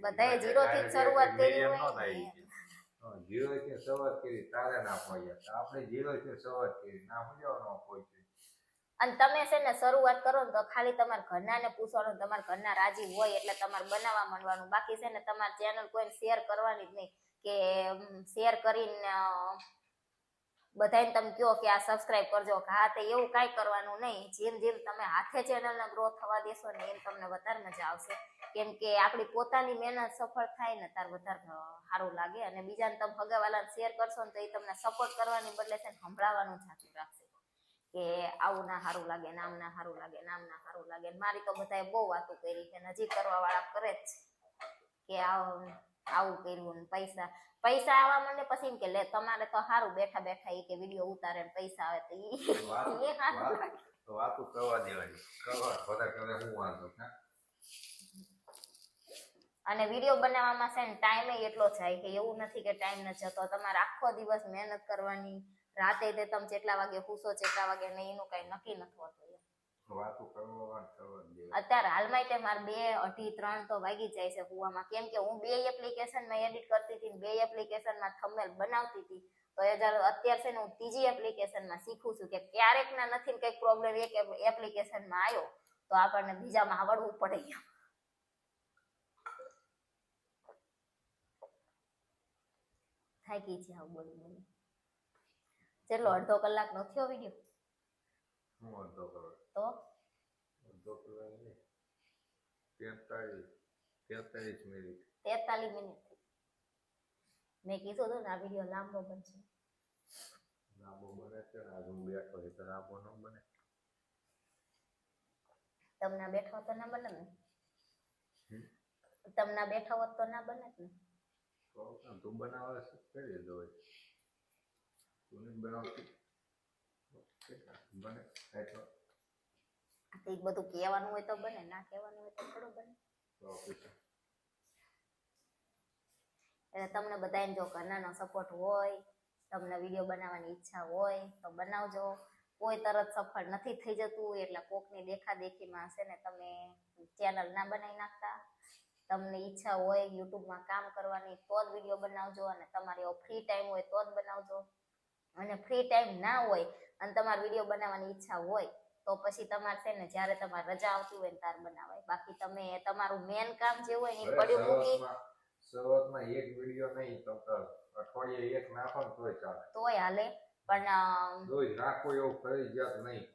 બધાએ 0 થી શરૂઆત કરી હોય, 0 થી શરૂઆત કરી તારે ના પડ્યા, આપણે 0 થી શરૂઆત કરી ના સમજવાનો કોઈ. અને તમે છે ને શરૂઆત કરો ને તો ખાલી તમારા ઘરનાને પૂછવાનું, તમારા ઘરના રાજી હોય એટલે તમારે બનાવવા માંડવાનું. બાકી છે ને તમારી ચેનલ કોઈને શેર કરવાની જ નહીં, કે શેર કરીને બધાને તમે કહો કે આ સબસ્ક્રાઇબ કરજો, હા તે એવું કાંઈ કરવાનું નહીં. જેમ તમે હાથે ચેનલને ગ્રો થવા દેશો ને એમ તમને વધારે મજા આવશે. કેમ કે આપણી પોતાની મહેનત સફળ થાય ને ત્યારે વધારે સારું લાગે. અને બીજાને તમે હગાવાલાને શેર કરશો ને તો એ તમને સપોર્ટ કરવાની બદલે છે ને સંભળાવવાનું જાચું રાખશે કે આવું ના સારું લાગે, નામ ના સારું લાગે, નામ ના સારું લાગે. મારી તો બધાએ બહુ વાતો કરી છે, નજીક કરવા વાળા કરે જ કે આવું કર્યું ને પૈસા આવવા માંડે પછી એમ કે લે તમારે તો સારું બેઠા બેઠા એ કે વિડીયો ઉતારે ને પૈસા આવે તો વાતો કરવા દેવાની, કરવા કરે હું વાંધો. અને વિડીયો બનાવવામાં છે ને ટાઈમ એટલો જાય કે એવું નથી કે ટાઈમ ન જતો. તમારે આખો દિવસ મહેનત કરવાની, રાતે તે તમે જેટલા વાગે પૂછો જેટલા વાગે નહીં એનું કઈ નક્કી નથી હોતું. અત્યારે હાલમાં તે મારે 2, 2:30, 3 તો વાગી જાય છે હુવામાં. કેમ કે હું 2 એપ્લિકેશનમાં એડિટ કરતી હતી, 2 એપ્લિકેશનમાં થંબનેલ બનાવતી હતી. તો અત્યારે છે ને હું 3જી એપ્લિકેશનમાં શીખું છું કે ક્યારેક ના નથી ને કંઈક પ્રોબ્લેમ એક એપ્લિકેશનમાં આવ્યો તો આપણને બીજામાં આવડવું પડે. થાકી જાવ બોલી ચલો અડધો કલાકનો થયો વિડીયો હું અડધો કલાક તો નહીં 43 મિનિટ 43 મિનિટ મેં કીધું હતું ને આ વિડીયો લાંબો બનશે લાંબો બને છે ને આજ હું બેઠો છે તો લાંબો ન બને તમને બેઠો તો ના બને ને હમ? તમને બેઠો હોત તો ના બને ને તો તું બનાવે છે કરી દેજો હોય તું નહીં બનાવતી બને થાય તો ઈ બધું કહેવાનું હોય તો બને ના કહેવાનું હોય તો થોડું બને તો પછી એટલે તમને બધાને જો ઘરનાનો સપોર્ટ હોય તમને વિડીયો બનાવવાની ઈચ્છા હોય તો બનાવજો કોઈ તરત સફળ નથી થઈ જતું એટલે કોકની દેખાદેખીમાં છે ને તમે ચેનલ ના બનાવી નાખતા તમને ઈચ્છા હોય યુટ્યુબમાં કામ કરવાની તો જ વિડીયો બનાવજો અને તમારે એવો ફ્રી ટાઈમ હોય તો જ બનાવજો અને ફ્રી ટાઈમ ના હોય અને તમારે વિડીયો બનાવવાની ઈચ્છા હોય તો પછી તમારે છે ને જ્યારે તમારે રજા આવતી હોય ને ત્યારે બનાવાય બાકી તમે તમારું મેન કામ જે હોય ને એ પડ્યું મૂકી શરૂઆતમાં એક વિડીયો નહીં તો અઠવાડિયે એક નાખો ને તોય ચાલે તોય હાલે પણ રોજ નાખો એવું ફરજિયાત નહીં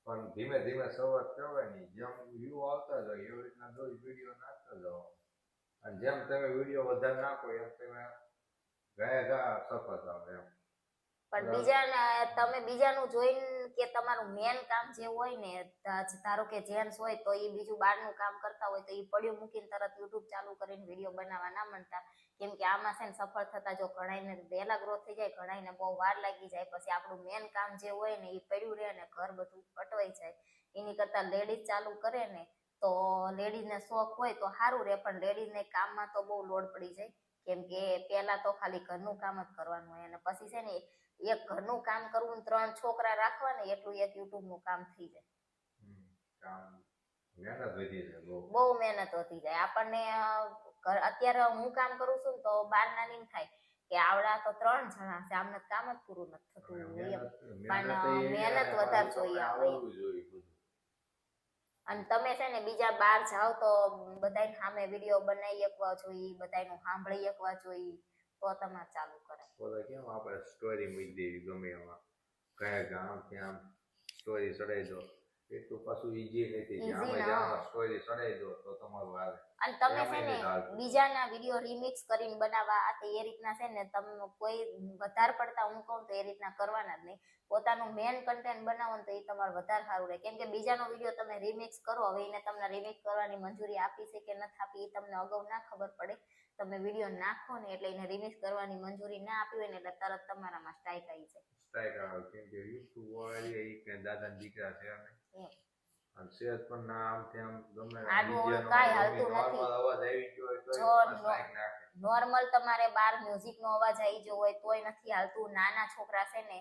પણ ધીમે ધીમે શરૂઆત કરવાની નહીં જેમ વ્યૂ આવતા જાય એવી રીતના રોજ વિડીયો નાખતા જાઓ અને જેમ તમે વિડીયો વધારે નાખો એમ તમે ગયા સફળ થાવ એમ પણ બીજાના તમે બીજાનું જોઈને કે તમારું મેન કામ જે હોય ને ધારો કે જેન્ટ્સ હોય તો એ બીજું બહારનું કામ કરતા હોય તો એ પડ્યું મૂકીને તરત યુટ્યુબ ચાલુ કરીને વિડીયો બનાવવા ના માંડતા કેમ કે આમાં છે ને સફળ થતા જો ઘણાઈને વહેલા ગ્રોથ થઈ જાય ઘણાઈને બહુ વાર લાગી જાય પછી આપણું મેન કામ જે હોય ને એ પડ્યું રહે ને ઘર બધું અટવાઈ જાય એની કરતાં લેડીઝ ચાલુ કરે ને તો લેડીઝને શોખ હોય તો સારું રહે પણ લેડીઝને કામમાં તો બહુ લોડ પડી જાય કેમ કે પહેલા તો ખાલી ઘરનું કામ જ કરવાનું હોય અને પછી છે ને એક ઘરનું કામ કરવું ને 3 છોકરા રાખવા ને એટલું એક યુટ્યુબ નું કામ થઈ જાય મહેનત વધી જાય બહુ મહેનત વધી જાય આપણને અત્યારે હું કામ કરું છું તો બાર નાની થાય કે આવડા તો 3 જણા છે આમને કામ જ પૂરું નથી થતું એમ પણ મહેનત વધારે જોઈએ અને તમે છે ને બીજા બહાર જાઓ તો બધાય સામે વિડીયો બનાવી શકવા જોઈએ બધાયનું સાંભળી શકવા જોઈએ તો તમારે ચાલુ કરે બોલો કેમ આપણે સ્ટોરી મૂકી દેવી ગમે એમાં કયા ગામ ત્યાં સ્ટોરી ચડાવી દો એટલું પાછું ઈઝી નથી આમાં સ્ટોરી ચડાવી દો તો તમારું આવે અને તમે છે ને બીજાના વિડીયો રિમિક્સ કરીને બનાવવા આ તો એ રીતના છે ને તમે કોઈ વધારે પડતા હું કહું તો એ રીતના કરવાના જ નહીં પોતાનું મેન કન્ટેન્ટ બનાવો ને તો એ તમારે વધારે સારું રહે કેમ કે બીજાનો વિડીયો તમે રિમિક્સ કરો હવે એને તમને રિમિક્સ કરવાની મંજૂરી આપી છે કે નથી આપી એ તમને અગાઉ ના ખબર પડે તમે વિડીયો નાખો ને એટલે એને રિમિક્સ કરવાની મંજૂરી ના આપી હોય ને એટલે તરત તમારામાં સ્ટ્રાઇક આવી જાય સ્ટ્રાઇક આવે કેમ કે યુટ્યુબ વાળી એ કે દાદા દીકરા છે અને સેહત પણ ના આમ તેમ ગમે કાંઈ હાલતું નથી અવાજ આવી ગયો હોય તો સ્ટ્રાઇક નાખે નોર્મલ તમારે બાર મ્યુઝિક નો અવાજ આવી ગયો હોય તોય નથી હાલતું નાના છોકરા છે ને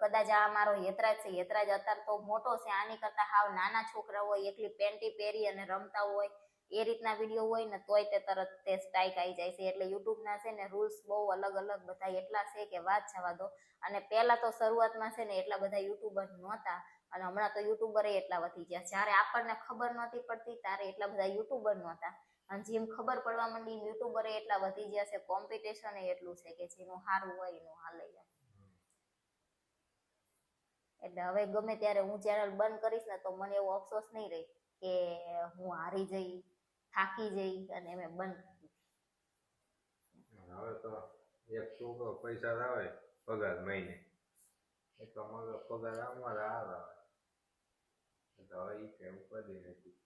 કદાચ આ મારો યતરાજ છે યતરાજ અત્યારે તો મોટો છે આની કરતા હાવ નાના છોકરા હોય એકલી પેન્ટી પહેરી અને રમતા હોય એ રીતના વિડીયો હોય ને તોય તે તરત તે સ્ટ્રાઇક આવી જાય છે એટલે યુટ્યુબના છે ને રૂલ્સ બહુ અલગ અલગ બધા એટલા છે કે વાત જવા દો અને પહેલા તો શરૂઆતમાં છે ને એટલા બધા યુટ્યુબર નહોતા અને હમણાં તો યુટ્યુબર એટલા વધી ગયા જ્યારે આપણને ખબર નહોતી પડતી ત્યારે એટલા બધા યુટ્યુબર નહોતા અને જેમ ખબર પડવા માંડી યુટ્યુબર એટલા વધી ગયા છે કોમ્પિટિશન એટલું છે કે જેનું સારું હોય એનું હાલે જાય એટલે હવે ગમે ત્યારે હું ચેનલ બંધ કરીશ ને તો મને એવો અફસોસ નહીં રહે કે હું હારી જઈ થાકી જઈ અને મેં બંધ કરી હવે તો એક છોકરો પૈસા આવે પગાર મહિને એક અમારો પગાર અમારે આવે હવે એ કઈ ઉપાધિ નથી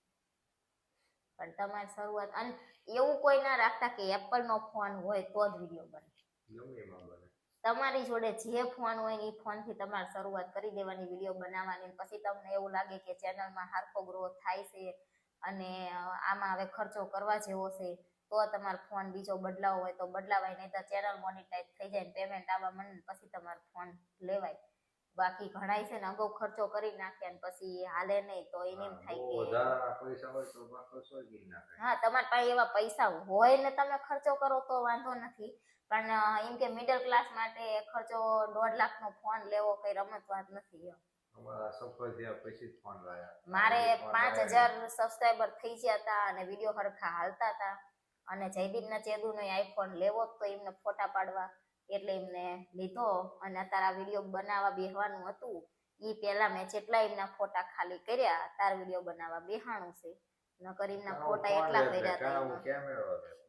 પણ તમારી શરૂઆત અને એવું કોઈ ના રાખતા કે એપલ નો ફોન હોય તો જ વિડીયો બને ગમે એમાં બને તમારી જોડે જે ફોન હોય એ ફોન થી તમારે શરૂઆત કરી દેવાની વિડીયો બનાવવાની પછી તમને એવું લાગે કે ચેનલમાં સારખો ગ્રોથ થાય છે અને આમાં હવે ખર્ચો કરવા જેવો છે તો તમારો ફોન બીજો બદલાવો હોય તો બદલાવાય નહીં તો ચેનલ મોનિટાઈઝ થઈ જાય પેમેન્ટ આવવા માંડે પછી તમારો ફોન લેવાય બાકી ઘણાય છે ને અગાઉ ખર્ચો કરી નાખે અને પછી હાલે નહીં તો એને એમ થાય કે પૈસા હોય તો ખર્ચો કરી નાખે હા તમારી પાસે એવા પૈસા હોય ને તમે ખર્ચો કરો તો વાંધો નથી પણ એમ કે મિડલ ક્લાસ માટે ખર્ચો 1.5 લાખનો ફોન લેવો કઈ રમત વાત નથી અમારા સફળ થયા પછી જ ફોન લાયા મારે 5000 સબસ્ક્રાઇબર થઈ ગયા હતા અને વિડીયો હરખા હાલતા હતા અને જયદીપના ચેદુનો આઈફોન લેવો તો એમને ફોટા પાડવા એટલે એમને લીધો અને અત્યારે આ વિડીયો બનાવવા બેહવાનું હતું ઈ પેલા મેં જેટલા એમના ફોટા ખાલી કર્યા તાર વિડીયો બનાવવા બેહાણું છે નકર એમના ફોટા એટલા કર્યા હતા એમાં. કેમેરો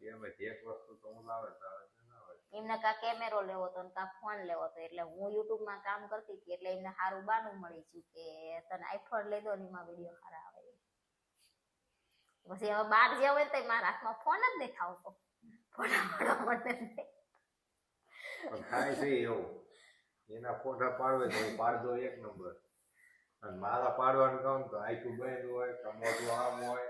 એમાંથી એક વસ્તુ તો હું લાવે તો આવે કે ના આવે. એમને કા કેમેરો લેવો હતો ને કા ફોન લેવો હતો એટલે હું યુટ્યુબમાં કામ કરતી હતી એટલે એમને સારું બાનું મળી ગયું કે તને આઈફોન લઈ દો ને એમાં વિડીયો સારા આવે. પછી હવે બહાર જ્યાં હોય તો મારા હાથમાં ફોન જ નહીં થાવતો ફોટા પાડવા માટે નહીં. પણ થાય છે એવું એના ફોટા પાડવે તો હું પાડતો એક નંબર અને મારા પાડવાનું કહું તો આખું બંધ હોય કે મોટું આમ હોય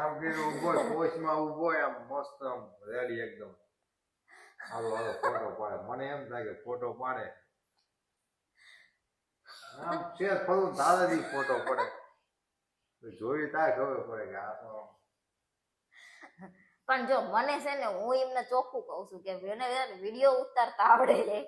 આમ કર્યું ઉભો હોય પોસ્ટમાં ઉભો હોય આમ મસ્ત આમ રેડી એકદમ હાલો ફોટો પાડે મને એમ થાય કે ફોટો પાડે આમ છે ફરું દાદાજી ફોટો પડે જોઈ તાર ખબર પડે કે આ તો પણ જો મને છે ને હું એમને ચોખ્ખું કહું છું કે વિડીયો ઉતારતા આવડે છે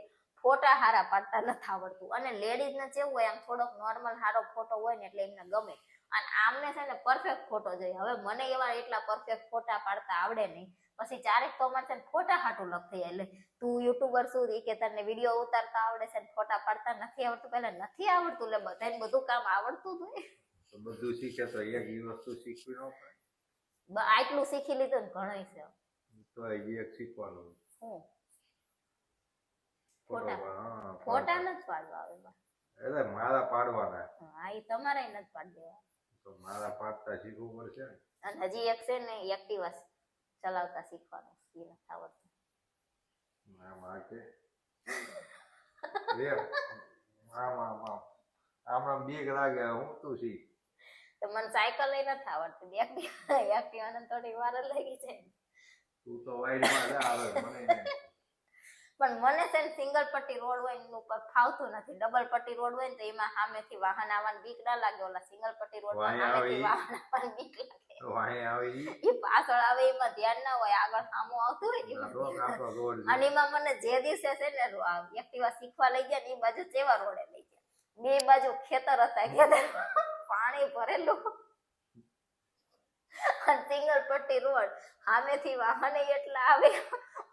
ફોટા હારા પાડતા નથી આવડતું અને લેડીઝ ને કેવું હોય આમ થોડોક નોર્મલ હારો ફોટો હોય ને એટલે એમને ગમે અને આમને છે ને પરફેક્ટ ફોટો જોઈએ. હવે મને એવા એટલા પરફેક્ટ ફોટા પાડતા આવડે નહીં પછી ચારેક તો અમારે છે ને ફોટા હાટું લખ થઈ એટલે તું યુટ્યુબર શું કે તને વિડીયો ઉતારતા આવડે છે ને ફોટા પાડતા નથી આવડતું પેલા નથી આવડતું એટલે બધાને બધું કામ આવડતું જ હોય. તો બધું શીખે તો એક ઈ વસ્તુ શીખવી ન પડે. આટલું શીખી લીધું ને ઘણું છે તો એક શીખવાનું હું ફોટા ફોટા નથી પાડવા આવે એટલે મારા પાડવાના હા એ તમારે નથી પાડી દેવા તો મારા પાડતા શીખવું પડશે ને. અને હજી એક છે ને એક્ટિવા ચલાવતા શીખવાનું એ નથી આવડતું. આમાં બીક લાગે હું તું શીખ તો મને સાયકલ લઈ નથી આવડતી એક્ટિવા ને થોડી વાર જ લાગી છે તું તો વાઈડમાં જા આવે મને નહીં. પણ મને છે ને સિંગલ પટ્ટી રોડ હોય ને ઉપર ફાવતું નથી. ડબલ પટ્ટી રોડ હોય ને તો એમાં સામેથી વાહન આવવાની બીક ના લાગે ઓલા સિંગલ પટ્ટી રોડ માં સામેથી વાહન આવવાની બીક લાગે એ પાછળ આવે એમાં ધ્યાન ના હોય આગળ સામું આવતું હોય અને એમાં મને જે દિવસે છે ને એક્ટિવા શીખવા લઈ ગયા ને એ બાજુ ચેવા રોડે લઈ ગયા બે બાજુ ખેતર હતા ખેતર પાણી ભરેલું અને સિંગલ પટ્ટી રોડ સામેથી વાહન એટલા આવે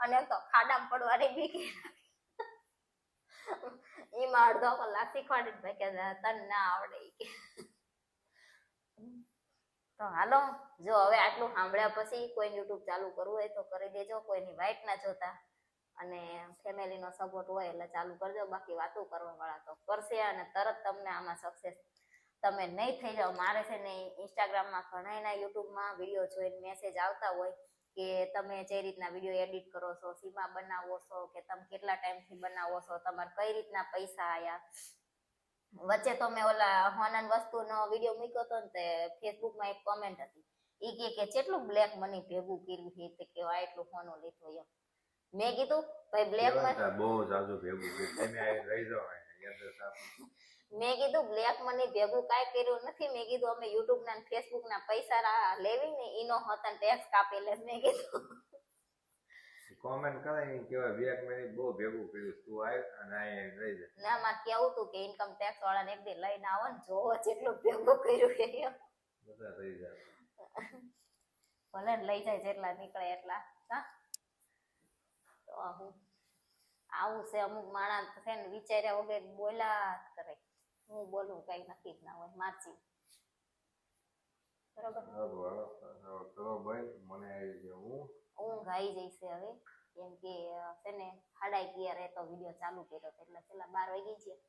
અને તો ખાડામાં પડવાની બીક એમાં અડધો કલાક શીખવાડી ભાઈ કે તને ના આવડે તો હાલો જો હવે આટલું સાંભળ્યા પછી કોઈ યુટ્યુબ ચાલુ કરવું હોય તો કરી દેજો કોઈની વાઈટ ના જોતા અને ફેમિલીનો સપોર્ટ હોય એટલે ચાલુ કરજો બાકી વાતો કરવા વાળા તો કરશે અને તરત તમને આમાં સક્સેસ તમે નહીં થઈ જાઓ. મારે છે ને ઇન્સ્ટાગ્રામમાં ઘણા યુટ્યુબમાં વિડીયો જોઈને મેસેજ આવતા હોય કે તમે જે રીતના વિડીયો એડિટ કરો છો સીમા બનાવો છો કે તમે કેટલા ટાઈમથી બનાવો છો તમારે કઈ રીતના પૈસા આયા. વચ્ચે તો મેં ઓલા હોનન વસ્તુનો વિડીયો મૂક્યો હતો ને તે ફેસબુકમાં એક કોમેન્ટ હતી એ કે કેટલું બ્લેક મની ભેગું કર્યું છે તે કેવા એટલું હોનું લીધું એમ. મેં કીધું ભાઈ બ્લેક મની બહુ જાજુ ભેગું તમે રહી જાવ મેં કીધું બ્લેક મની ભેગું કાંઈ કર્યું નથી. મેં કીધું અમે યુટ્યુબ ના ફેસબુક ના પૈસા લેવી ને એનો હતા ટેક્સ કાપી લે. મેં કીધું કોમેન્ટ કરે ને કેવાય બ્લેક મની બહુ ભેગું કર્યું તું આય અને આ રહી જાય. ના માં કેવું તું કે ઇન્કમ ટેક્સ વાળાને એક દી લઈને આવો ને જોવો જેટલું ભેગું કર્યું એ બધા થઈ જાય ભલે લઈ જાય જેટલા નીકળે એટલા. હા તો હું આવું છે અમુક માણસ છે ને વિચાર્યા વગર બોલ્યા કરે. હું બોલું કઈ નક્કી જ ના હોય મારજી બરોબર. મને ઊંઘ આવી જઈશે હવે કેમ કે છે ને 11:30 રહેતો વિડીયો ચાલુ કર્યો એટલે છેલ્લા 12 વાગી ગયા.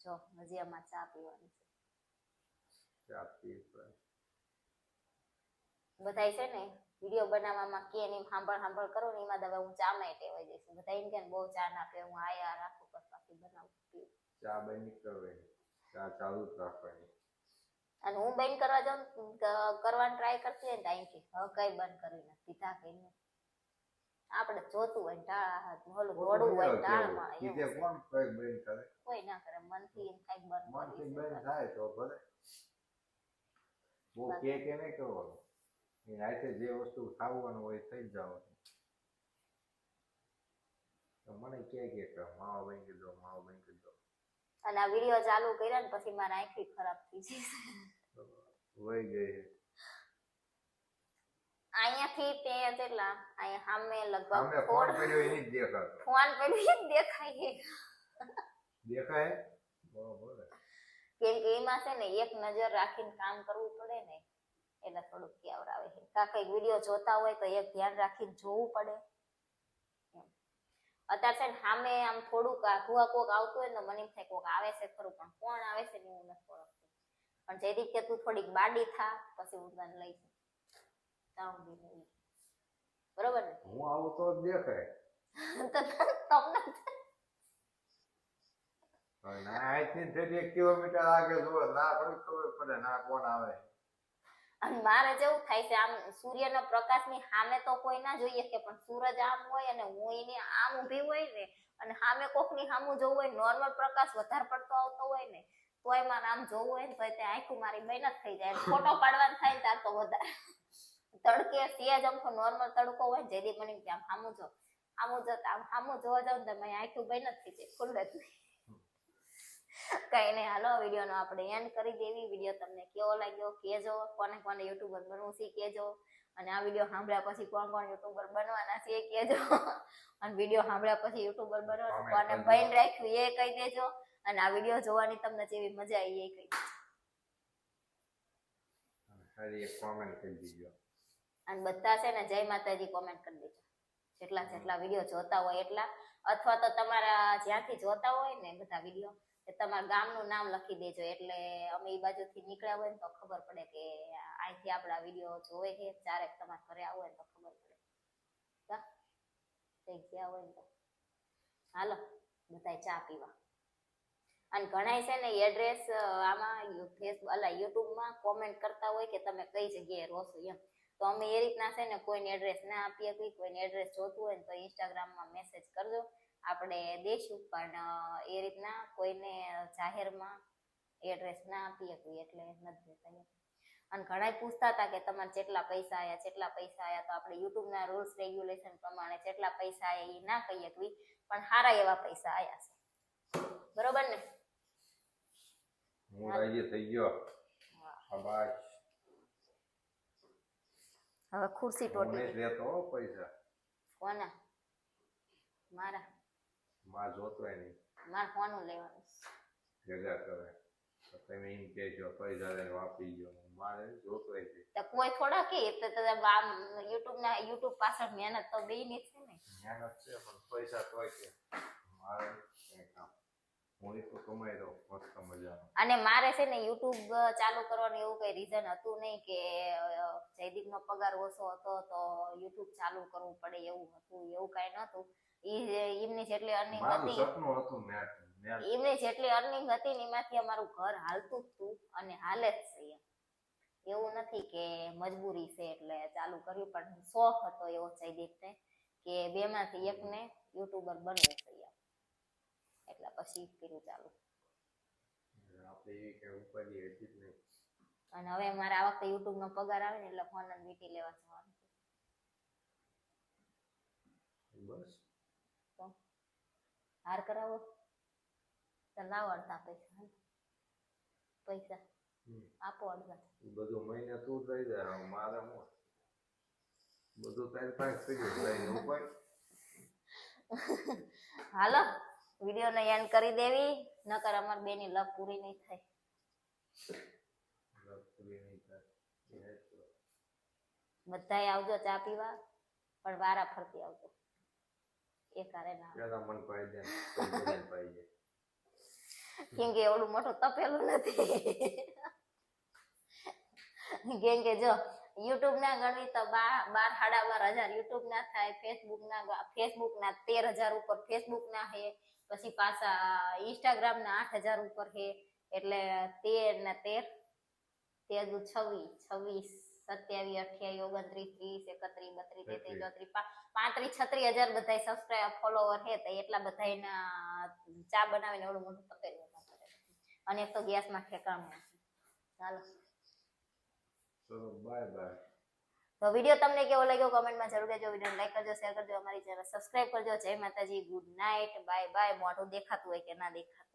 જો હજી આમાં ચા પીવાની છે. બધાય છે ને વિડીયો બનાવવામાં કે એમ સાંભળ કરો ને એમાં હવે હું ચામાં ટેવાઈ જઈશ. બધા એમ કે બહુ ચા ના પીવે હું આયા રાખું પછી બનાવું ચા બંધ કરવાની ચા ચાલુ જ રાખવાની. અને હું બંધ કરવા જાઉં કરવાની ટ્રાય કરતી હોય ને અહીંથી હવે કઈ બંધ કરી નથી દીધા કઈ નહીં. આપણે જોતું હોય ટાળ ઓલું ઘોડું હોય ટાળમાં કોઈ ના કરે મનથી કઈક બંધ થાય તો ભલે બહુ કે નહીં કરવાનું. જે વસ્તુ ખાવાનું હોય થઈ જ જવાનું. મને કે માવા બની કીધો અને આ વિડીયો ચાલુ કર્યા ને પછી મારી આંખી ખરાબ થઈ જશે. વહી ગઈ અહીંયાથી તે કેટલા અહીંયા સામે લગભગ સામે ફોન કર્યો એની જ દેખાતો ફોન પેલી જ દેખાય દેખાય બરોબર કેમ કે એમાં છે ને એક નજર રાખીને કામ કરવું પડે ને એટલે થોડુંક કેવરાવે છે કાં કંઈક વિડીયો જોતા હોય તો એક ધ્યાન રાખીને જોવું પડે અત્યારે છે ને સામે આમ થોડુંક આઘુઆ કોક આવતું હોય ને મને એમ થાય કોક આવે છે ખરું પણ કોણ આવે છે ને હું નથી ઓળખતી પણ જે રીતે તું થોડીક બાડી થા પછી હું તને લઈ બરોબર ને હું આવું તો દેખાય તમને ના અહીંથી 1 કિલોમીટર આગળ જો ના થોડી ખબર પડે ના કોણ આવે અને મારે જેવું થાય છે આમ સૂર્યના પ્રકાશની સામે તો કોઈ ના જોઈએ કે પણ સૂરજ આમ હોય અને હું એની આમ ઊભી હોય ને અને સામે કોકની સામું જોવું હોય નોર્મલ પ્રકાશ વધારે પડતો આવતો હોય ને તોય મારે આમ જોવું હોય ને તો તે આંખું મારી બેન જ થઈ જાય ફોટો પાડવાનું થાય ને ત્યારે તો વધારે તડકે સિયા જમ તો નોર્મલ તડકો હોય જેથી મને કે આમ સામું જો આમ જોવા જાવ ને તો મારી આંખું બેન જ થઈ જાય ખુલ્લે જ નહીં કઈ નહીં હાલો વિડીયોનો આપણે એન્ડ કરી દેવી વિડીયો તમને કેવો લાગ્યો કેજો કોને કોને યુટ્યુબર બનવું છે કેજો અને આ વિડીયો સાંભળ્યા પછી કોણ યુટ્યુબર બનવાના છે એ કેજો અને વિડીયો સાંભળ્યા પછી યુટ્યુબર બનવાનું કોને ભઈને રાખ્યું એ કહી દેજો અને આ વિડીયો જોવાની તમને જેવી મજા આવી એ કહી દેજો ખાલી એક કોમેન્ટ કરી દીજો અને બધા છે ને જય માતાજી કોમેન્ટ કરી દેજો જેટલા વિડીયો જોતા હોય એટલા અથવા તો તમારા જ્યાંથી જોતા હોય ને બધા વિડીયો તમારા ગામનું નામ લખી દેજો એટલે અમે એ બાજુથી નીકળ્યા હોય ને તો ખબર પડે કે અહીંથી આપણા વિડીયો જોવે છે ચારેક તમારા ઘરે આવો ને તો ખબર પડે ગયા હોય ને તો હાલો બધા ચા પીવા અને ઘણા છે ને એડ્રેસ આમાં યુટ્યુબમાં કોમેન્ટ કરતા હોય કે તમે કઈ જગ્યાએ રહો છો એમ તો અમે એ રીતના છે ને કોઈને એડ્રેસ ના આપીએ કોઈને એડ્રેસ જોતું હોય ને તો ઇન્સ્ટાગ્રામમાં મેસેજ કરજો આપણે દઈશું પણ એ રીતના કોઈને જાહેરમાં એડ્રેસ ના આપીએ કોઈ એટલે નથી દેતા અને ઘણા પૂછતા હતા કે તમારે જેટલા પૈસા આવ્યા તો આપણે યુટ્યુબના રૂલ્સ રેગ્યુલેશન પ્રમાણે જેટલા પૈસા આવ્યા એ ના કહીએ પણ સારા એવા પૈસા આવ્યા છે બરોબર ને હું રાજી થઈ ગયો શાબાશ હવે ખુરશી તોડી લેતો પૈસા કોના મારા માં જોતોય નહીં મારે કોનું લેવાનું ભેગા કરે તો તમે એમ કહેજો પૈસા લઈને વાપરી ગયો મારે જોતોય છે તો કોઈ થોડા કે યુટ્યુબ પાછળ મહેનત તો બેયની છે ને મહેનત છે પણ પૈસા તોય છે મારે કંઈ કામ હું તો કમાઈ દઉં મસ્ત મજાનો અને મારે છે ને યુટ્યુબ ચાલુ કરવાનું એવું કઈ રીઝન હતું નહીં કે જયદીપનો પગાર ઓછો હતો તો યુટ્યુબ ચાલુ કરવું પડે એવું હતું એવું કઈ નતું એમની જેટલી અર્નિંગ હતી એમની જેટલી અર્નિંગ હતી ને એમાંથી અમારું ઘર હાલતું જ હતું અને હાલે જ છે એવું નથી કે મજબૂરી છે એટલે ચાલુ કર્યું પણ શોખ હતો એવો જયદીપને કે બેમાંથી એકને યુટ્યુબર બનવું છે એટલે પછી કર્યું ચાલુ અને હવે મારે આ વખતે યુટ્યુબનો પગાર આવે ને એટલે ફોન અને વીટી લેવા જવાનું બસ તો હાર કરાવો તો લાવો અડધા પૈસા આપો અડધા બધું મહિને તું થઈ જાય મારે હું બધું તારી પાસે થઈ ગયું ઉપર હાલો વિડીયોને એન્ડ કરી દેવી નકર અમાર બેની લવ પૂરી નહીં થાય બધાય આવજો ચા પીવા પણ વારા ફરતી આવજો એકારે ના મન પાઈ દે કેમ કે એવડું મોટું તપેલું નથી કેમ કે જો યુટ્યુબ ના ગણવી તો 12,500 યુટ્યુબ ના થાય ફેસબુક ના 13,000 ઉપર ફેસબુક ના હે પછી પાછા ઇન્સ્ટાગ્રામ ના 8,000 ઉપર હે એટલે 13 ને 13 26 27 28 29 30 31 32 33 34 35 36,000 બધા સબસ્ક્રાઇબ ફોલોવર હે તો એટલા બધાના ચા બનાવીને એવડું મોટું તપેલું અને એક તો ગેસમાં ઠેકાણું ચાલો બાય બાય તો વિડીયો તમને કેવો લાગ્યો કમેન્ટમાં જરૂર કહેજો વિડીયો લાઈક કરજો શેર કરજો અમારી ચેનલ સબસ્ક્રાઇબ કરજો જય માતાજી ગુડ નાઇટ બાય બાય મોઢું દેખાતું હોય કે ના દેખાતું